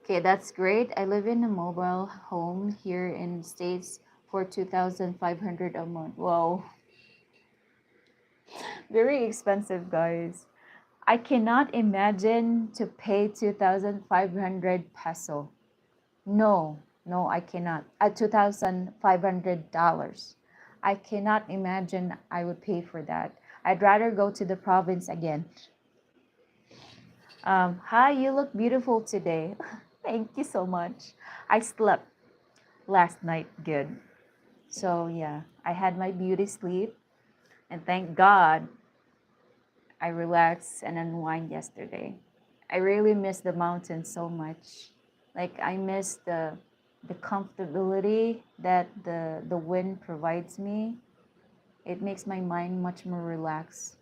Okay, that's great. I live in a mobile home here in States for 2,500 a month. Whoa, very expensive, guys. I cannot imagine to pay 2,500 peso. No, no, I cannot. $2,500. I cannot imagine I would pay for that. I'd rather go to the province again. Hi, you look beautiful today. Thank you so much. I slept last night good. So yeah, I had my beauty sleep, and thank God I relaxed and unwind yesterday. I really miss the mountains so much. Like I miss the comfortability that the wind provides me. It makes my mind much more relaxed.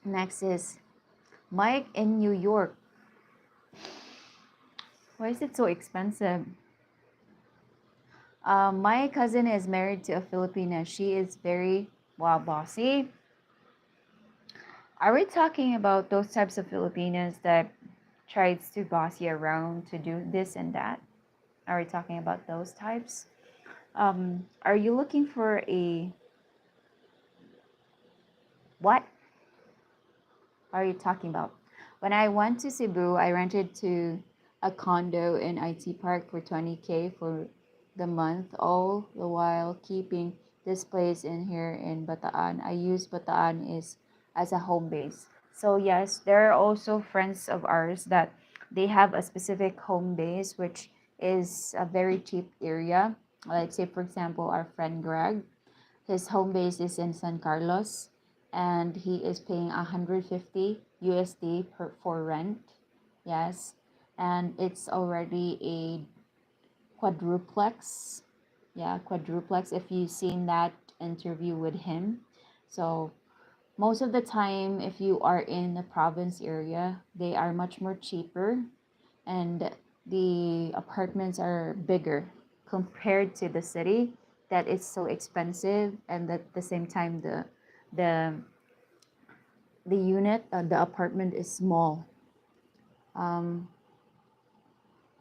Next is Mike in New York. Why is it so expensive? My cousin is married to a Filipina. She is very bossy. Are we talking about those types of Filipinas that tries to boss you around to do this and that? Are we talking about those types? Are you looking for a what are you talking about? When I went to Cebu, I rented to a condo in IT Park for 20K for the month, all the while keeping this place in here in Bataan. I use Bataan is as a home base. So yes, there are also friends of ours that they have a specific home base which is a very cheap area. Like say for example, our friend Greg, his home base is in San Carlos and he is paying 150 USD for rent. Yes. And it's already a quadruplex. Yeah, quadruplex if you've seen that interview with him. So most of the time if you are in the province area, they are much more cheaper and the apartments are bigger compared to the city that it's so expensive and at the same time the the unit the apartment is small. um,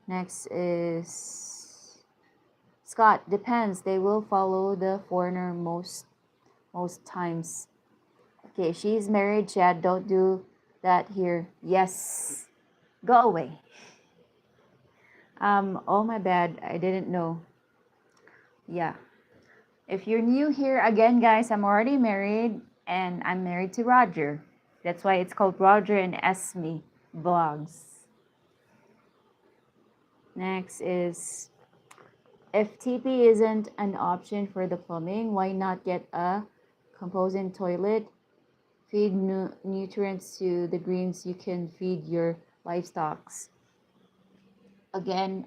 Next is Scott. Depends, they will follow the foreigner most most times. Okay, she's married, Chad. Don't do that here. Yes. Go away. Oh my bad. I didn't know. Yeah. If you're new here, again, guys, I'm already married and I'm married to Roger. That's why it's called Roger&Ismi vlogs. Next is, if TP isn't an option for the plumbing, why not get a composing toilet? Feed nutrients to the greens you can feed your livestocks. Again,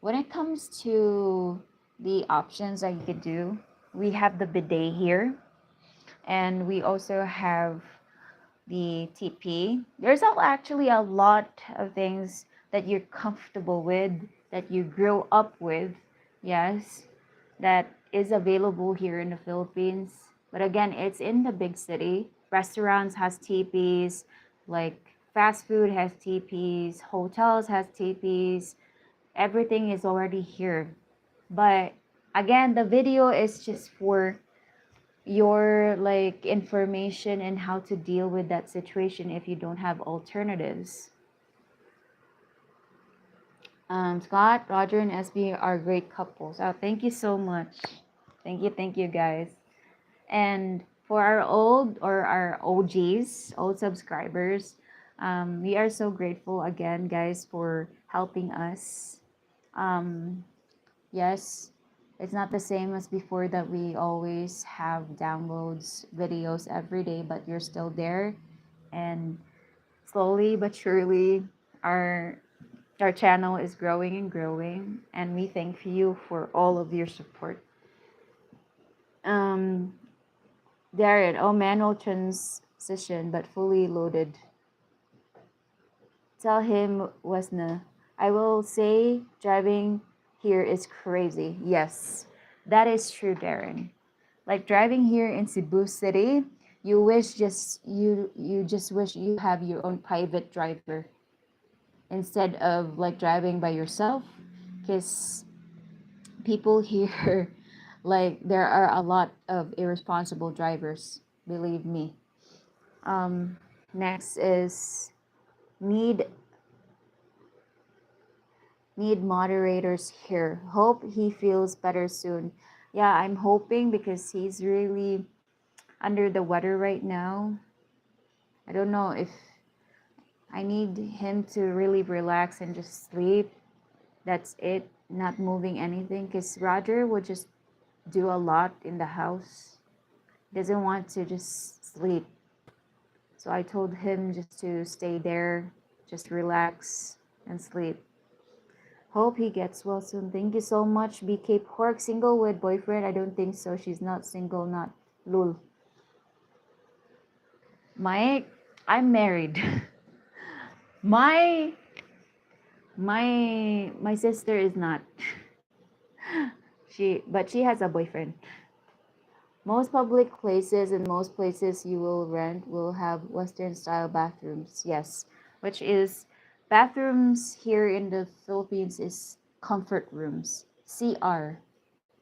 when it comes to the options that you could do, we have the bidet here, and we also have the TP. There's actually a lot of things that you're comfortable with, that you grow up with, yes, that is available here in the Philippines. But again, it's in the big city. Restaurants has TPs, like fast food has TPs, hotels has TPs. Everything is already here. But again, the video is just for your like information and how to deal with that situation if you don't have alternatives. Scott, Roger, and SB are great couples. Oh, thank you so much. Thank you, guys. And for our old or our OGs, old subscribers, we are so grateful again, guys, for helping us. Yes, it's not the same as before that we always have downloads, videos every day, but you're still there. And slowly but surely, our our channel is growing and growing, and we thank you for all of your support. Um, Darren, oh, manual transition but fully loaded. Tell him, Wesna, I will say driving here is crazy. Yes, that is true, Darren. Like driving here in Cebu City, you just wish you have your own private driver instead of like driving by yourself, because people here like there are a lot of irresponsible drivers, believe me. Next is need need moderators here. Hope he feels better soon. Yeah, I'm hoping, because he's really under the weather right now. I don't know if I need him to really relax and just sleep. That's it, not moving anything, because Roger would just do a lot in the house. Doesn't want to just sleep. So I told him just to stay there, just relax and sleep. Hope he gets well soon. Thank you so much, BK Pork. Single with boyfriend? I don't think so. She's not single, not lul. I'm married. my my sister is not. But she has a boyfriend. Most public places and most places you will rent will have Western style bathrooms. Yes, which is bathrooms here in the Philippines is comfort rooms, CR.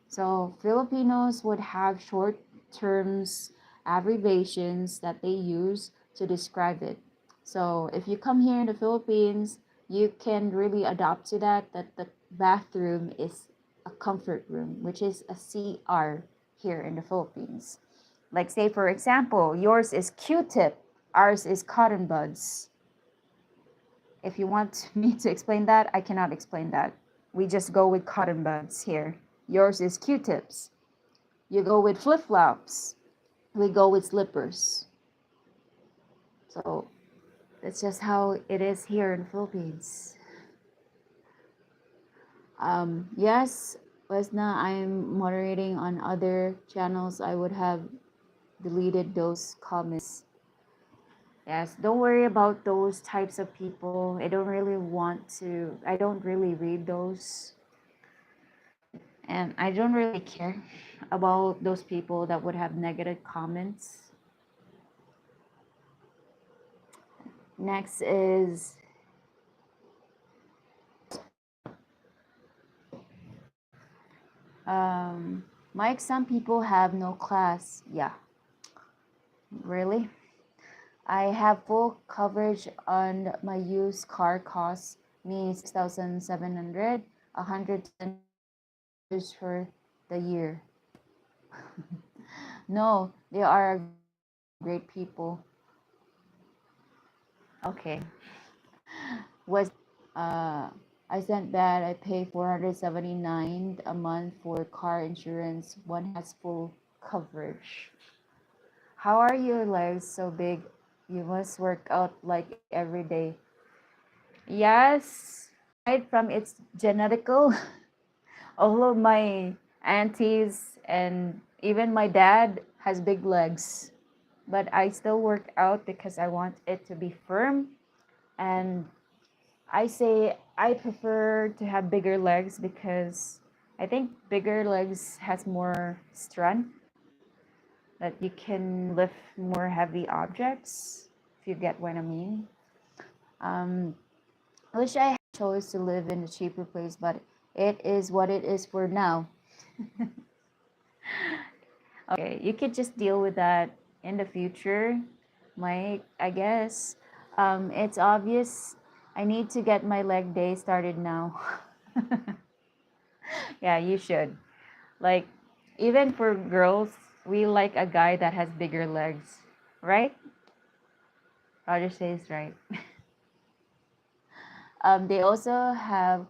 So Filipinos would have short terms abbreviations that they use to describe it. So if you come here in the Philippines, you can really adopt to that the bathroom is a comfort room, which is a CR here in the Philippines. Like say for example, yours is Q-tip, ours is cotton buds. If you want me to explain that, I cannot explain that. We just go with cotton buds here. Yours is Q-tips. You go with flip-flops. We go with slippers. So that's just how it is here in the Philippines. Yes, Wesna, I'm moderating on other channels. I would have deleted those comments. Yes, don't worry about those types of people. I don't really read those. And I don't really care about those people that would have negative comments. Next is Mike, some people have no class. Yeah, really? I have full coverage on my used car costs me 6,700, 100 for the year. No, they are great people. Okay. Was I sent that I pay 479 a month for car insurance. One has full coverage. How are your legs so big? You must work out like every day. Yes. Aside from its genetical, all of my aunties and even my dad has big legs. But I still work out because I want it to be firm. And I say I prefer to have bigger legs because I think bigger legs has more strength that you can lift more heavy objects, if you get what I mean. Um, I wish I had chose to live in a cheaper place, but it is what it is for now. Okay, you could just deal with that in the future, Mike, I guess. It's obvious I need to get my leg day started now. Yeah, you should. Like, even for girls, we like a guy that has bigger legs, right? Roger says right. They also have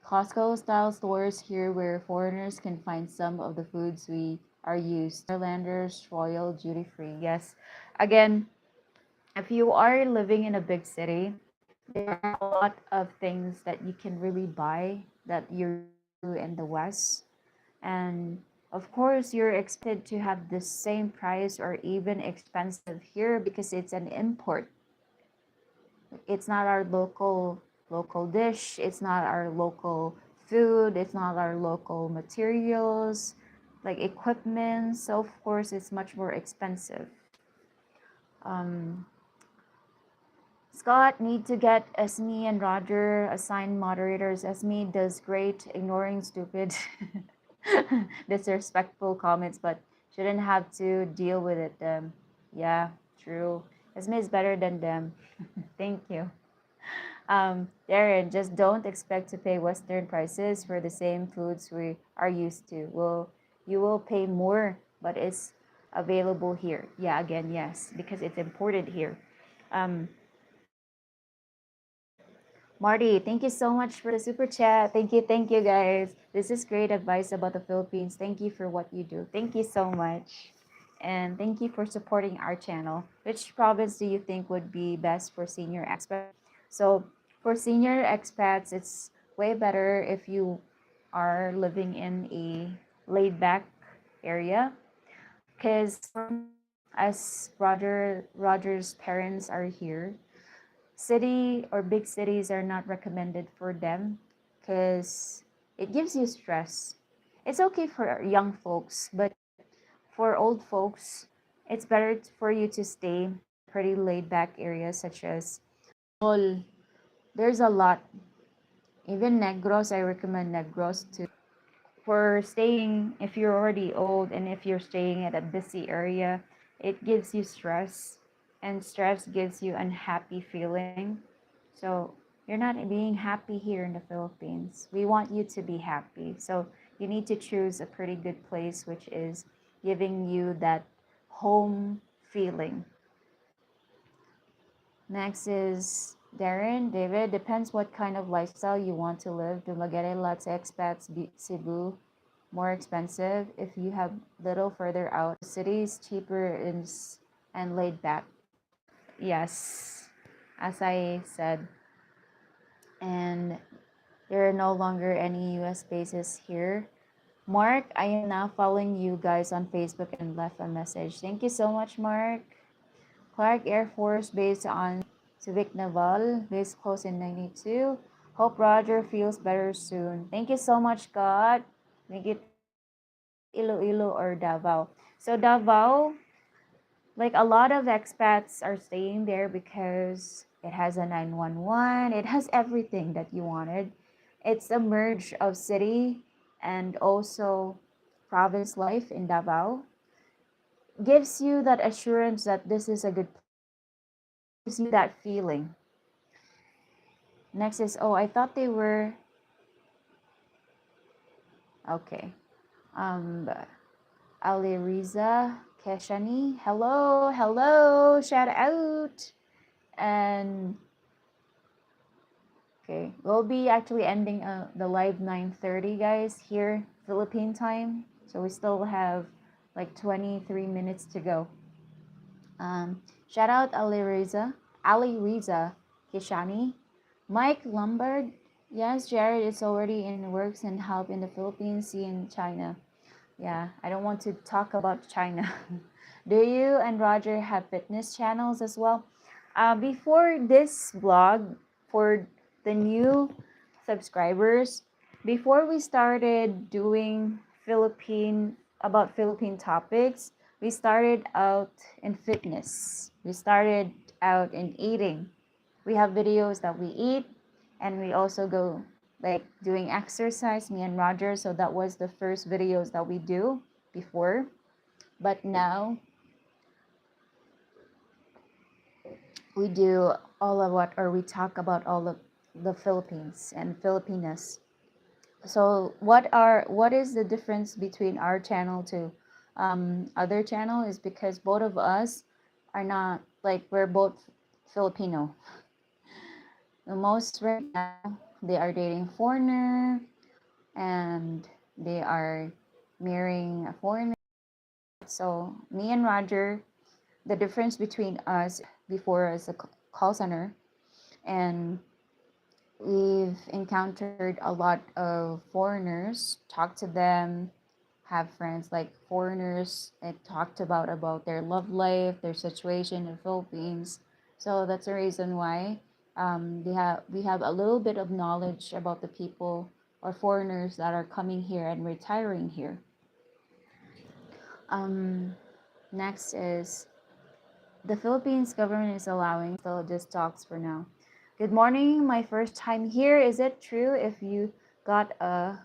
Costco style stores here where foreigners can find some of the foods we are used. Netherlanders, Royal Duty Free. Yes. Again, if you are living in a big city, there are a lot of things that you can really buy that you're used to in the West. And of course, you're expected to have the same price or even expensive here because it's an import. It's not our local dish, it's not our local food, it's not our local materials, like equipment. So of course, it's much more expensive. Um, Scott need to get Esme and Roger assigned moderators. Esme does great ignoring stupid disrespectful comments, but shouldn't have to deal with it. Yeah, true. Esme is better than them. Thank you. Darren, just don't expect to pay Western prices for the same foods we are used to. You will pay more, but it's available here. Yeah, again, yes, because it's imported here. Um, Marty, thank you so much for the super chat. Thank you, guys. This is great advice about the Philippines. Thank you for what you do. Thank you so much. And thank you for supporting our channel. Which province do you think would be best for senior expats? So, for senior expats, it's way better if you are living in a laid back area. Because as Roger's parents are here, city or big cities are not recommended for them because it gives you stress. It's okay for young folks, but for old folks, it's better for you to stay pretty laid back areas such as Mall. There's a lot. Even Negros, I recommend Negros too. For staying, if you're already old and if you're staying at a busy area, it gives you stress, and stress gives you unhappy feeling. So you're not being happy here in the Philippines. We want you to be happy. So you need to choose a pretty good place which is giving you that home feeling. Next is Darren. David, depends what kind of lifestyle you want to live. Dumaguete, lots of expats, Cebu, more expensive. If you have little further out, cities cheaper and laid back. Yes, as I said. And there are no longer any US bases here. Mark, I am now following you guys on Facebook and left a message. Thank you so much, Mark. Clark Air Force Base on Civic Naval, base closed in 92. Hope Roger feels better soon. Thank you so much, God. Thank you, Iloilo or Davao. So Davao, like a lot of expats are staying there because it has a 911. It has everything that you wanted. It's a merge of city and also province life in Davao gives you that assurance that this is a good, gives you that feeling. Next is, oh, I thought they were, okay. Ali Riza Keshani, hello, hello, shout out. And okay, we'll be actually ending the live 9:30, guys, here Philippine time. So we still have like 23 minutes to go. Shout out Ali Riza Kishani, Mike Lombard. Yes, Jared is already in works and help in the Philippines, see in China. Yeah, I don't want to talk about China. Do you and Roger have fitness channels as well? Before this vlog, for the new subscribers, before we started doing Philippine topics, we started out in fitness. We started out in eating. We have videos that we eat, and we also go like doing exercise, me and Roger. So that was the first videos that we do before. But now we do all of what, or we talk about all of the Philippines and Filipinas. So what is the difference between our channel to other channel is because both of us are not like, we're both Filipino. The most right now they are dating foreigner and they are marrying a foreigner. So me and Roger, the difference between us before as a call center, and we've encountered a lot of foreigners, talked to them, have friends like foreigners, and talked about their love life, their situation in the Philippines. So that's the reason why we have a little bit of knowledge about the people or foreigners that are coming here and retiring here. Next is the Philippines government is allowing still just talks for now. Good morning, my first time here. Is it true if you got a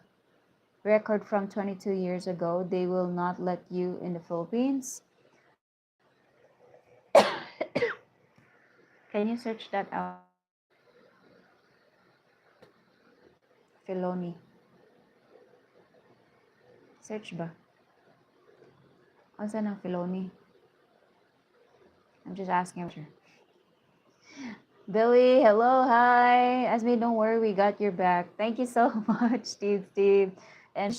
record from 22 years ago, they will not let you in the Philippines? Can you search that out? Felony. Search ba? Asa ng felony? I'm just asking. Billy, hello, hi. Ismi, don't worry, we got your back. Thank you so much, Steve. And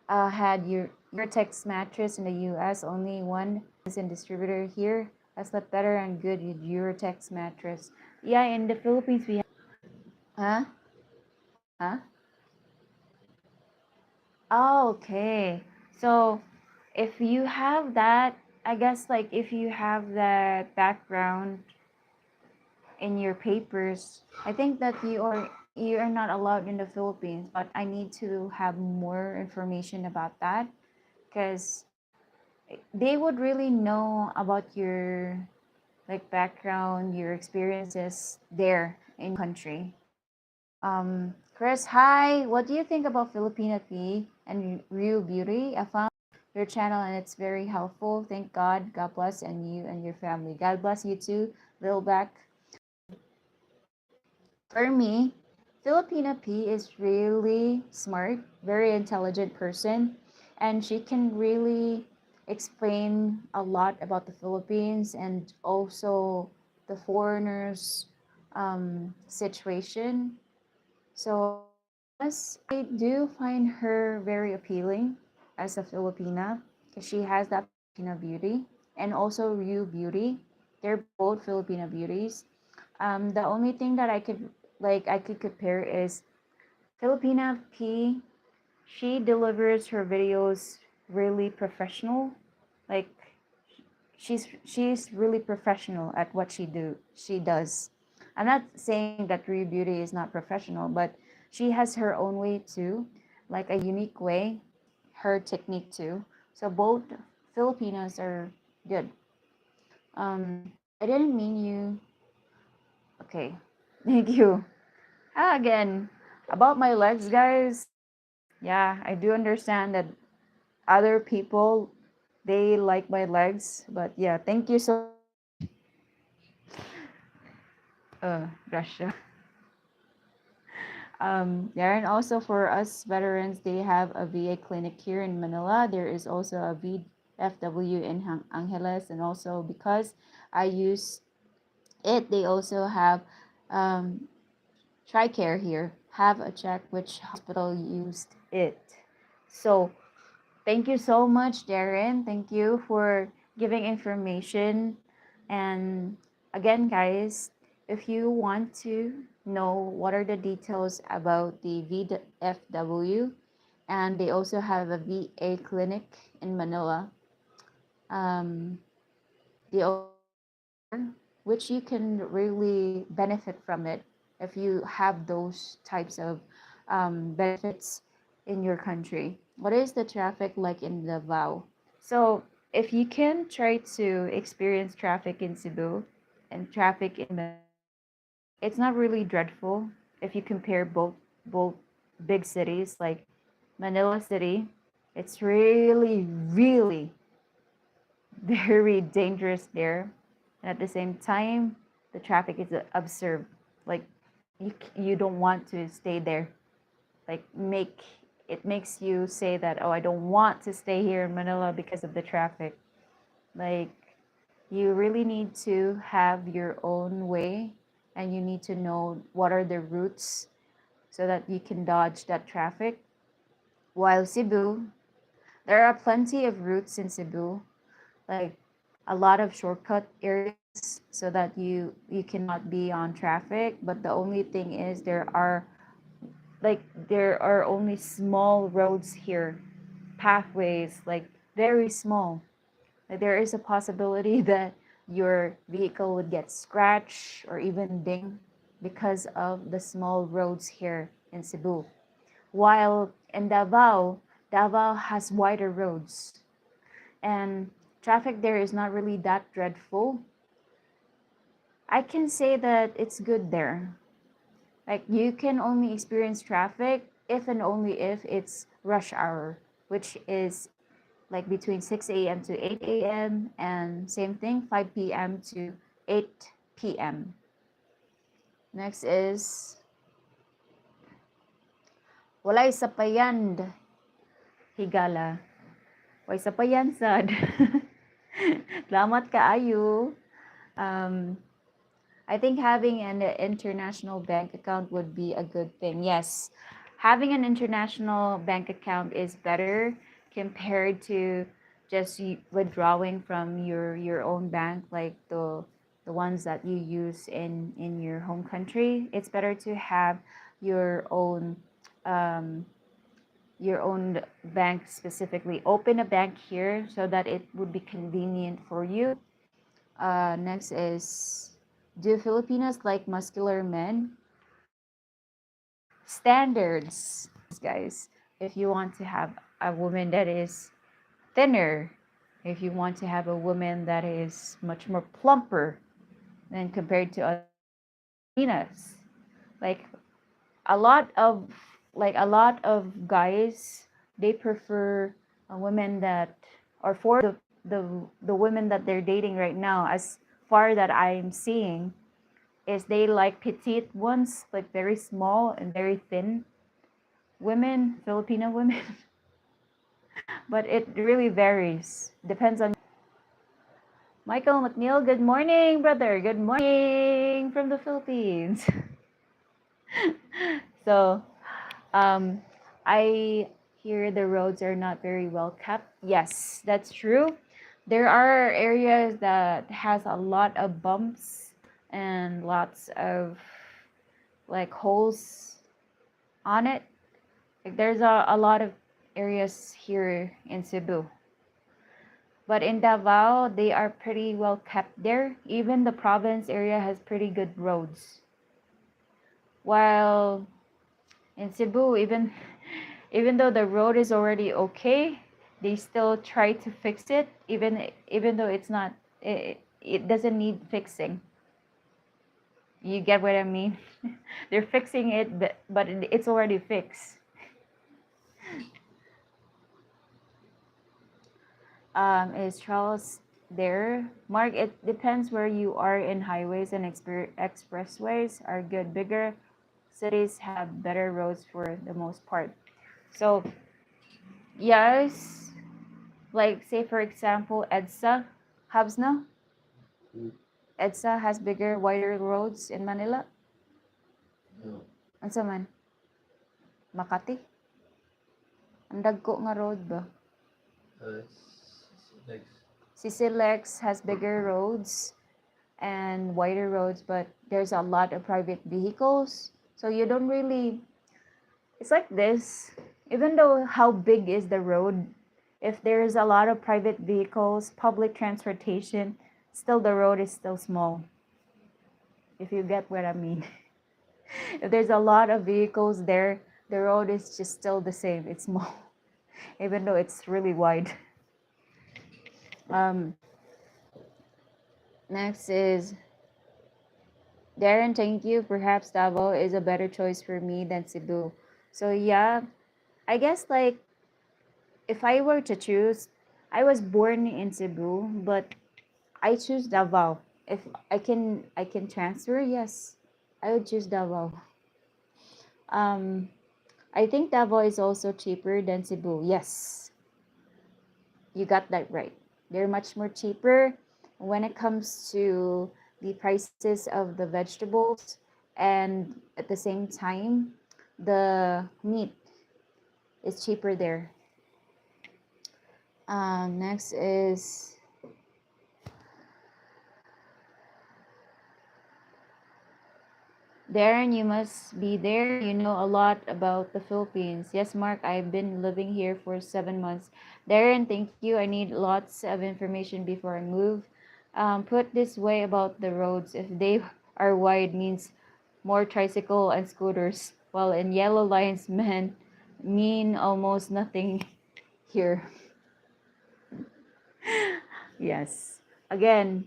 had your text mattress in the US, only one is in distributor here. I slept better and good with Eurotex mattress. Yeah, in the Philippines we have, huh? Huh? Oh, okay. So if you have that, I guess like if you have that background in your papers, I think that you are not allowed in the Philippines, but I need to have more information about that because they would really know about your like background, your experiences there in country. Chris, hi. What do you think about Filipina tea and real beauty? I found your channel and it's very helpful. Thank God. God bless and you and your family. God bless you too, Lil Beck. For me, Filipina P is really smart, very intelligent person, and she can really explain a lot about the Philippines and also the foreigners' situation. So yes, I do find her very appealing as a Filipina because she has that Filipina beauty and also real beauty. They're both Filipina beauties. The only thing that I could compare is Filipina P. She delivers her videos really professional. Like she's really professional at what she does. I'm not saying that Real Beauty is not professional, but she has her own way too, like a unique way, her technique too. So both Filipinos are good. I didn't mean you. Okay, thank you. Again, about my legs, guys. Yeah, I do understand that other people, they like my legs. But yeah, thank you so Russia. Yeah, and also for us veterans, they have a VA clinic here in Manila. There is also a VFW in Angeles, and also because I use it, they also have um, TRICARE here. Have a check which hospital used it. So thank you so much, Darren. Thank you for giving information. And again, guys, if you want to know what are the details about the VFW, and they also have a VA clinic in Manila. They also there, which you can really benefit from it if you have those types of benefits in your country. What is the traffic like in Davao? So if you can try to experience traffic in Cebu and traffic in Manila, it's not really dreadful if you compare both big cities like Manila City. It's really very dangerous there, and at the same time the traffic is absurd. Like you don't want to stay there. Like make it makes you say that, oh, I don't want to stay here in Manila because of the traffic. Like you really need to have your own way, and you need to know what are the routes so that you can dodge that traffic. While Cebu, there are plenty of routes in Cebu, like a lot of shortcut areas so that you cannot be on traffic. But the only thing is there are only small roads here, pathways, like very small. Like there is a possibility that your vehicle would get scratched or even ding because of the small roads here in Cebu. While in Davao has wider roads, and traffic there is not really that dreadful. I can say that it's good there. Like you can only experience traffic if and only if it's rush hour, which is like between 6 a.m. to 8 a.m. and same thing 5 p.m. to 8 p.m. Next is walay sapayan higala. Way sapayan sad. Salamat kaayo. Um, I think having an international bank account would be a good thing. Yes, having an international bank account is better compared to just withdrawing from your own bank, like the ones that you use in your home country. It's better to have your own um, your own bank specifically. Open a bank here so that it would be convenient for you. Next is, do Filipinos like muscular men? Standards, guys. If you want to have a woman that is thinner, if you want to have a woman that is much more plumper than compared to other Filipinas, like a lot of a lot of guys, they prefer a women that, or for the women that they're dating right now, as far that I'm seeing, is they like petite ones, like very small and very thin women, Filipino women. But it really varies. Depends on Michael McNeil. Good morning, brother. Good morning from the Philippines. So, um, I hear the roads are not very well kept. Yes, that's true. There are areas that has a lot of bumps and lots of like holes on it. Like there's a lot of areas here in Cebu. But in Davao, they are pretty well kept there. Even the province area has pretty good roads. While in Cebu, even though the road is already okay, they still try to fix it, even though it doesn't need fixing. You get what I mean? They're fixing it, but it's already fixed. Is Charles there? Mark, it depends where you are in highways and expressways are good. Bigger cities have better roads for the most part. So, yes, like say for example, Habsna, EDSA has bigger, wider roads in Manila. No. Unsa man? Makati? Ang dagko nga road ba? Like Sisilex has bigger roads and wider roads, but there's a lot of private vehicles. So you don't really, it's like this. Even though how big is the road, if there's a lot of private vehicles, public transportation, still the road is still small. If you get what I mean. If there's a lot of vehicles there, the road is just still the same. It's small, even though it's really wide. Um, Next is Darren, thank you. Perhaps Davao is a better choice for me than Cebu. So yeah, I guess like if I were to choose, I was born in Cebu, but I choose Davao. If I can transfer, yes, I would choose Davao. Um, I think Davao is also cheaper than Cebu. Yes, you got that right. They're much more cheaper when it comes to the prices of the vegetables, and at the same time, the meat is cheaper there. Next is Darren, you must be there. You know a lot about the Philippines. Yes, Mark, I've been living here for 7 months. Darren, thank you. I need lots of information before I move. Put this way about the roads. If they are wide, means more tricycle and scooters, while in yellow lines, men mean almost nothing here. Yes. Again,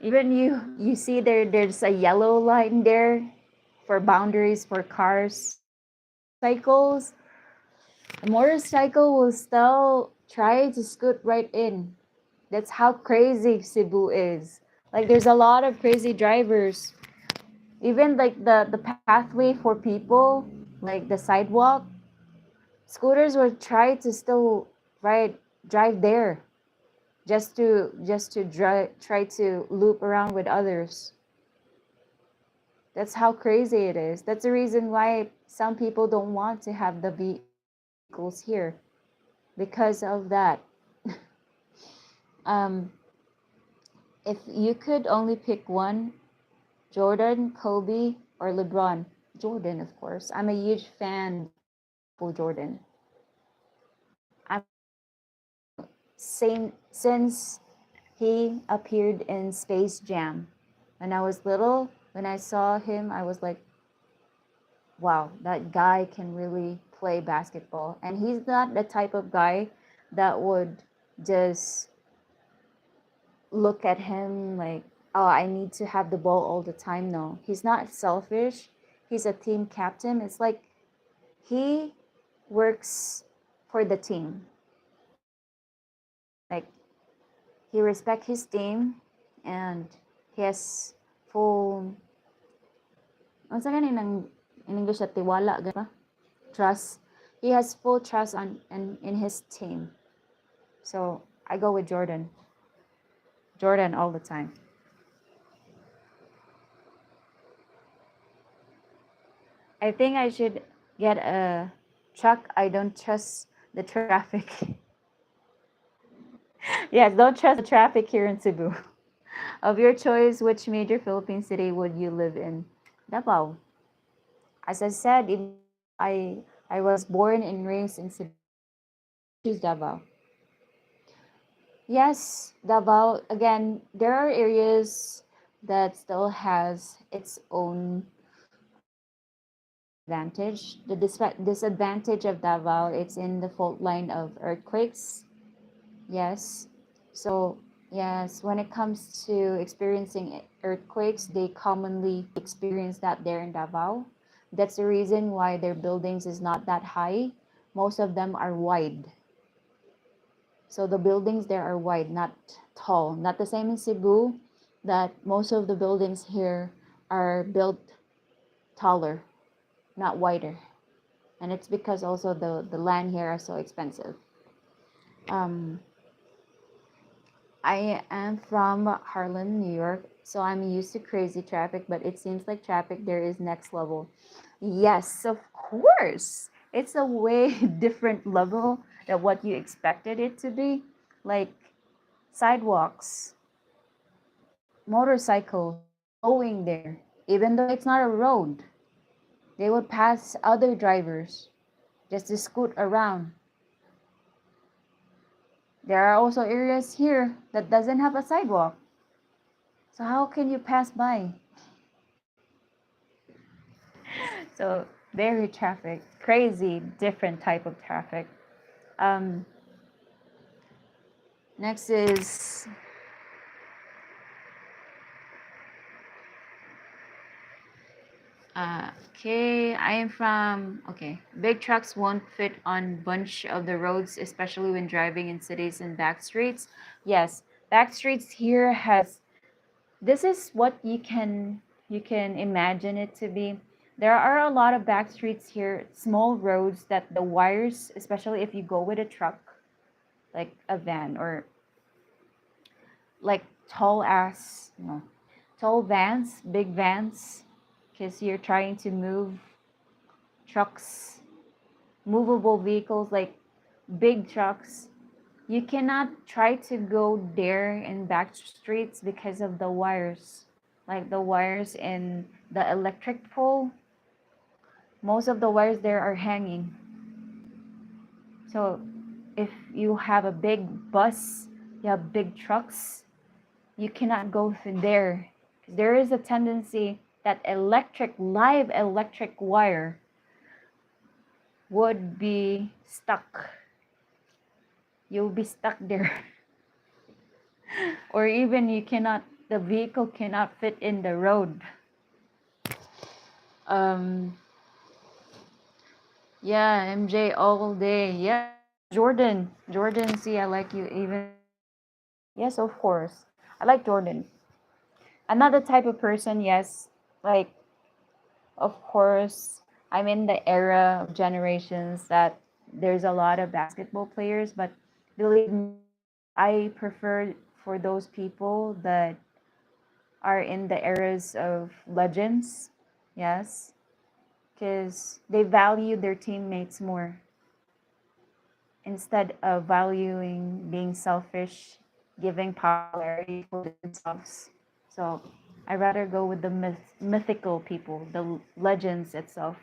even you see there's a yellow line there for boundaries for cars, cycles. A motorcycle will still try to scoot right in. That's how crazy Cebu is. Like there's a lot of crazy drivers. Even like the pathway for people, like the sidewalk, scooters will try to still drive there just to try to loop around with others. That's how crazy it is. That's the reason why some people don't want to have the vehicles here because of that. um, if you could only pick one, Jordan, Kobe, or LeBron. Jordan, of course. I'm a huge fan of Jordan. I'm same since he appeared in Space Jam. When I was little, when I saw him, I was like, wow, that guy can really play basketball. And he's not the type of guy that would just look at him like, oh, I need to have the ball all the time. No, he's not selfish. He's a team captain. It's like he works for the team. Like he respects his team and he has full, ano sa ganin in English at tiwala, ba? Trust. He has full trust in his team. So I go with Jordan. Jordan all the time. I think I should get a truck. I don't trust the traffic. Yes, don't trust the traffic here in Cebu. Of your choice, which major Philippine city would you live in? Davao. As I said, I was born and raised in Cebu. Choose Davao. Yes, Davao. Again, there are areas that still has its own advantage. The disadvantage of Davao, it's in the fault line of earthquakes. Yes. So, yes, when it comes to experiencing earthquakes, they commonly experience that there in Davao. That's the reason why their buildings is not that high. Most of them are wide. So the buildings there are wide, not tall. Not the same in Cebu, that most of the buildings here are built taller, not wider. And it's because also the land here are so expensive. Um, I am from Harlem, New York, so I'm used to crazy traffic, but it seems like traffic there is next level. Yes, of course. It's a way different level than what you expected it to be. Like sidewalks, motorcycles going there, even though it's not a road. They would pass other drivers just to scoot around. There are also areas here that doesn't have a sidewalk. So how can you pass by? So very traffic, crazy, different type of traffic. Um, next is okay. I am from okay. Big trucks won't fit on bunch of the roads, especially when driving in cities and back streets. Yes, back streets here has. This is what you can imagine it to be. There are a lot of back streets here, small roads that the wires, especially if you go with a truck, like a van or like tall vans, big vans, because you're trying to move trucks, movable vehicles like big trucks. You cannot try to go there in back streets because of the wires, like the wires in the electric pole. Most of the wires there are hanging. So if you have a big bus, you have big trucks, you cannot go through there. There is a tendency that live electric wire would be stuck. You'll be stuck there. Or even the vehicle cannot fit in the road. Um, yeah, MJ all day. Yeah, Jordan, see, I like you even. Yes, of course. I like Jordan. Another type of person, yes, like of course, I'm in the era of generations that there's a lot of basketball players, but believe me, I prefer for those people that are in the eras of legends, yes, because they value their teammates more instead of valuing being selfish, giving popularity for themselves. So I rather go with the mythical people, the legends itself.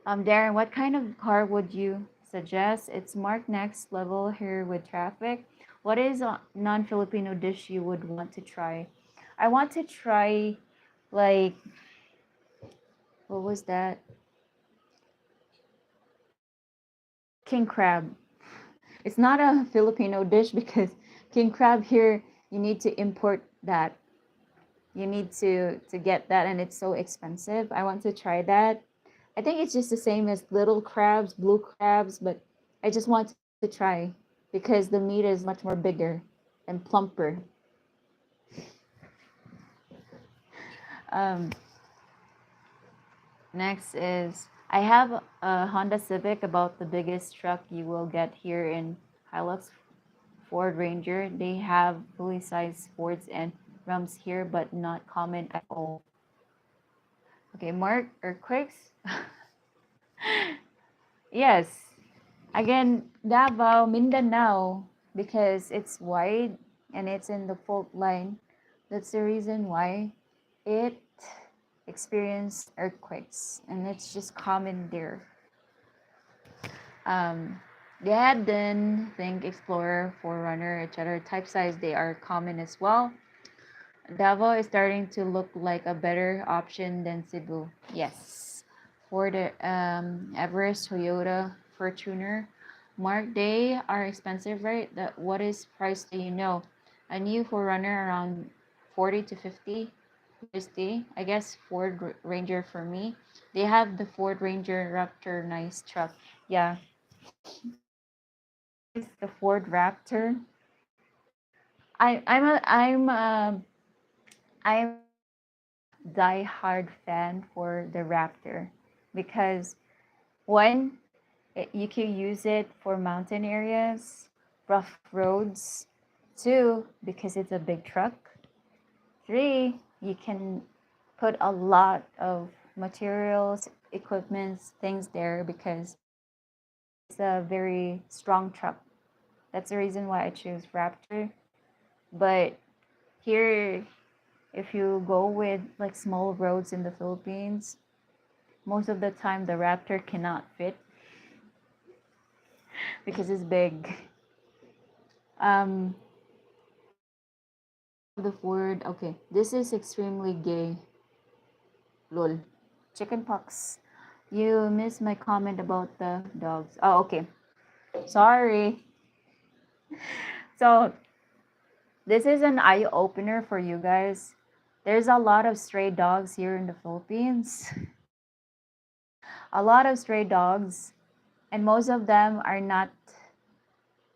Darren, what kind of car would you suggest? It's marked next level here with traffic. What is a non-Filipino dish you would want to try? I want to try, like, what was that? King crab. It's not a Filipino dish because king crab here, you need to import that. You need to get that, and it's so expensive. I want to try that. I think it's just the same as little crabs, blue crabs, but I just want to try because the meat is much more bigger and plumper. Um, next is I have a Honda Civic, about the biggest truck you will get here in Hilux. Ford Ranger. They have fully sized Fords and Rams here, but not common at all. Okay, Mark, earthquakes? Yes. Again, Davao, Mindanao, because it's wide and it's in the fault line. That's the reason why it experienced earthquakes, and it's just common there. Um, Gaden, Think, Explorer, Forerunner, etc. Type size, they are common as well. Davao is starting to look like a better option than Cebu. Yes. For the Everest, Toyota, Fortuner, Mark, they are expensive, right? What is price do you know? A new Forerunner around 40 to 50 USD. I guess Ford Ranger for me. They have the Ford Ranger Raptor, nice truck. Yeah, the Ford Raptor. I'm die-hard fan for the Raptor because one, you can use it for mountain areas, rough roads. Two, because it's a big truck. Three, you can put a lot of materials, equipments, things there because it's a very strong truck. That's the reason why I choose Raptor. But here, if you go with like small roads in the Philippines, most of the time the Raptor cannot fit because it's big. Um, the word, okay, this is extremely gay. Lol. Chicken pox. You missed my comment about the dogs. Oh, okay. Sorry. So, this is an eye opener for you guys. There's a lot of stray dogs here in the Philippines. A lot of stray dogs, and most of them are not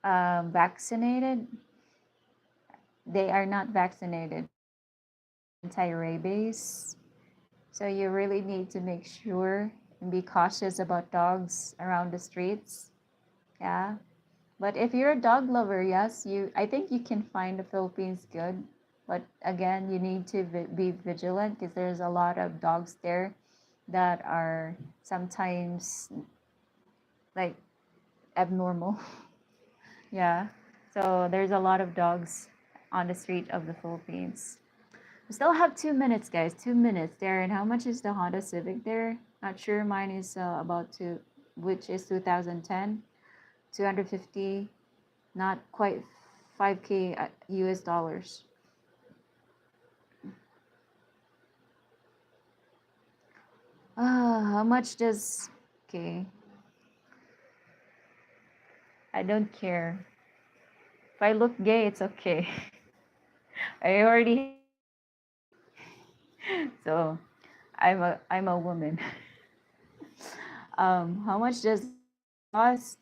vaccinated. They are not vaccinated anti-rabies. So you really need to make sure and be cautious about dogs around the streets. Yeah. But if you're a dog lover, yes, I think you can find the Philippines good. But again, you need to be vigilant because there's a lot of dogs there that are sometimes like abnormal. Yeah. So there's a lot of dogs on the street of the Philippines. We still have 2 minutes, guys. 2 minutes there. And how much is the Honda Civic there? Not sure. Mine is which is 2010, 250, not quite 5K US dollars. How much does, okay, I don't care. If I look gay, it's okay. I already, so I'm a woman. How much does cost?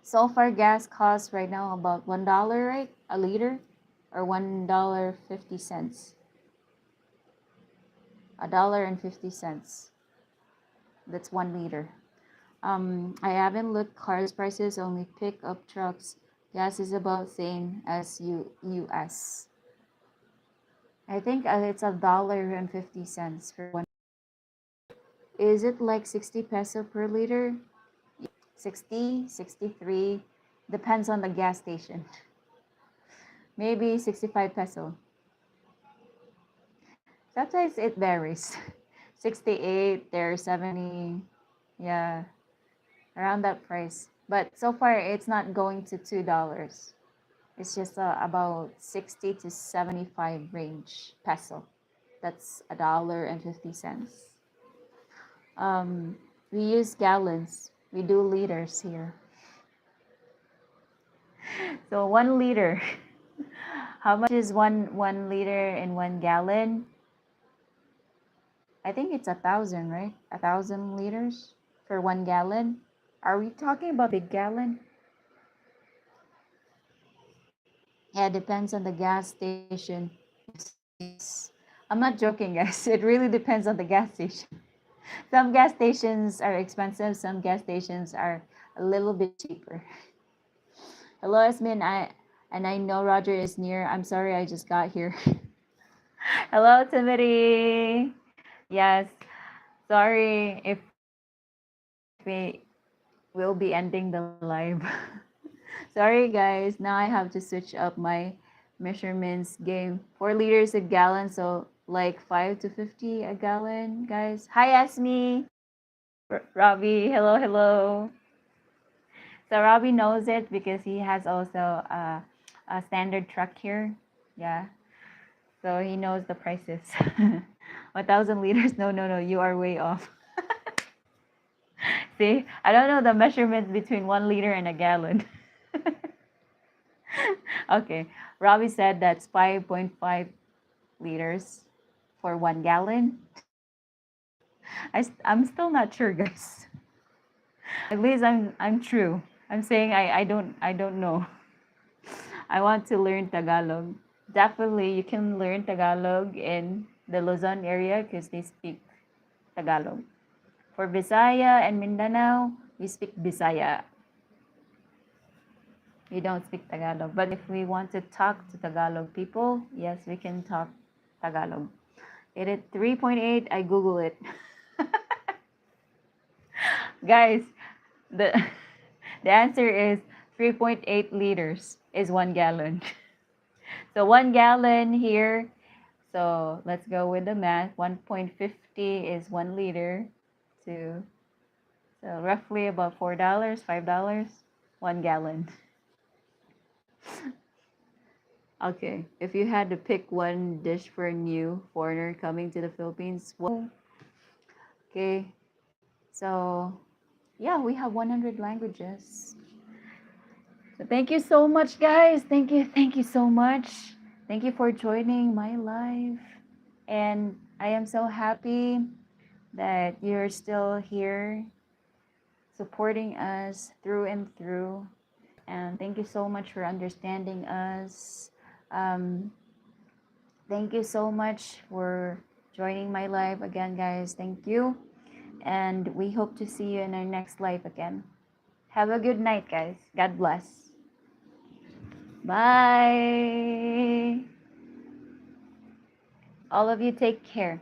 So far, gas costs right now about $1, right? A liter, or $1.50. $1.50. That's 1 liter. I haven't looked cars prices, only pickup trucks. Gas is about same as US. I think it's $1.50 for one. Is it like 60 peso per liter? 60, 63. Depends on the gas station. Maybe 65 peso. Sometimes it varies. 68, there's 70. Yeah, around that price. But so far, it's not going to $2. It's just about 60 to 75 range peso. That's $1.50. We use gallons. We do liters here. So 1 liter. How much is one liter in 1 gallon? I think it's 1,000, right? 1,000 liters for 1 gallon. Are we talking about big gallon? Yeah, depends on the gas station. I'm not joking, guys. It really depends on the gas station. Some gas stations are expensive, some gas stations are a little bit cheaper. Hello, Esmin. I know Roger is near. I'm sorry I just got here. Hello, Timothy. Yes. Sorry if we will be ending the live. Sorry, guys. Now I have to switch up my measurements game. 4 liters a gallon, so like 5 to 50 a gallon, guys. Hi, Esme. Robbie. Hello, hello. So Robbie knows it because he has also a standard truck here. Yeah. So he knows the prices. 1,000 liters? No, no, no. You are way off. See, I don't know the measurements between 1 liter and a gallon. Okay, Robbie said that's 5.5 liters for 1 gallon. I'm still not sure, guys. At least I'm true. I'm saying I don't know. I want to learn Tagalog. Definitely, you can learn Tagalog in the Luzon area because they speak Tagalog. For Visaya and Mindanao, we speak Bisaya. We don't speak Tagalog. But if we want to talk to Tagalog people, yes, we can talk Tagalog. It is 3.8. I Google it. Guys, the the answer is 3.8 liters is 1 gallon. So 1 gallon here. So let's go with the math. 1.50 is 1 liter. To so roughly about $4, $5, 1 gallon. Okay, if you had to pick one dish for a new foreigner coming to the Philippines, what? Okay, so yeah, we have 100 languages. So thank you so much, guys. Thank you so much. Thank you for joining my live. And I am so happy that you're still here supporting us through and through. And thank you so much for understanding us. Um, Thank you so much for joining my live again, guys. Thank you. And we hope to see you in our next live again. Have a good night, guys. God bless. Bye. All of you take care.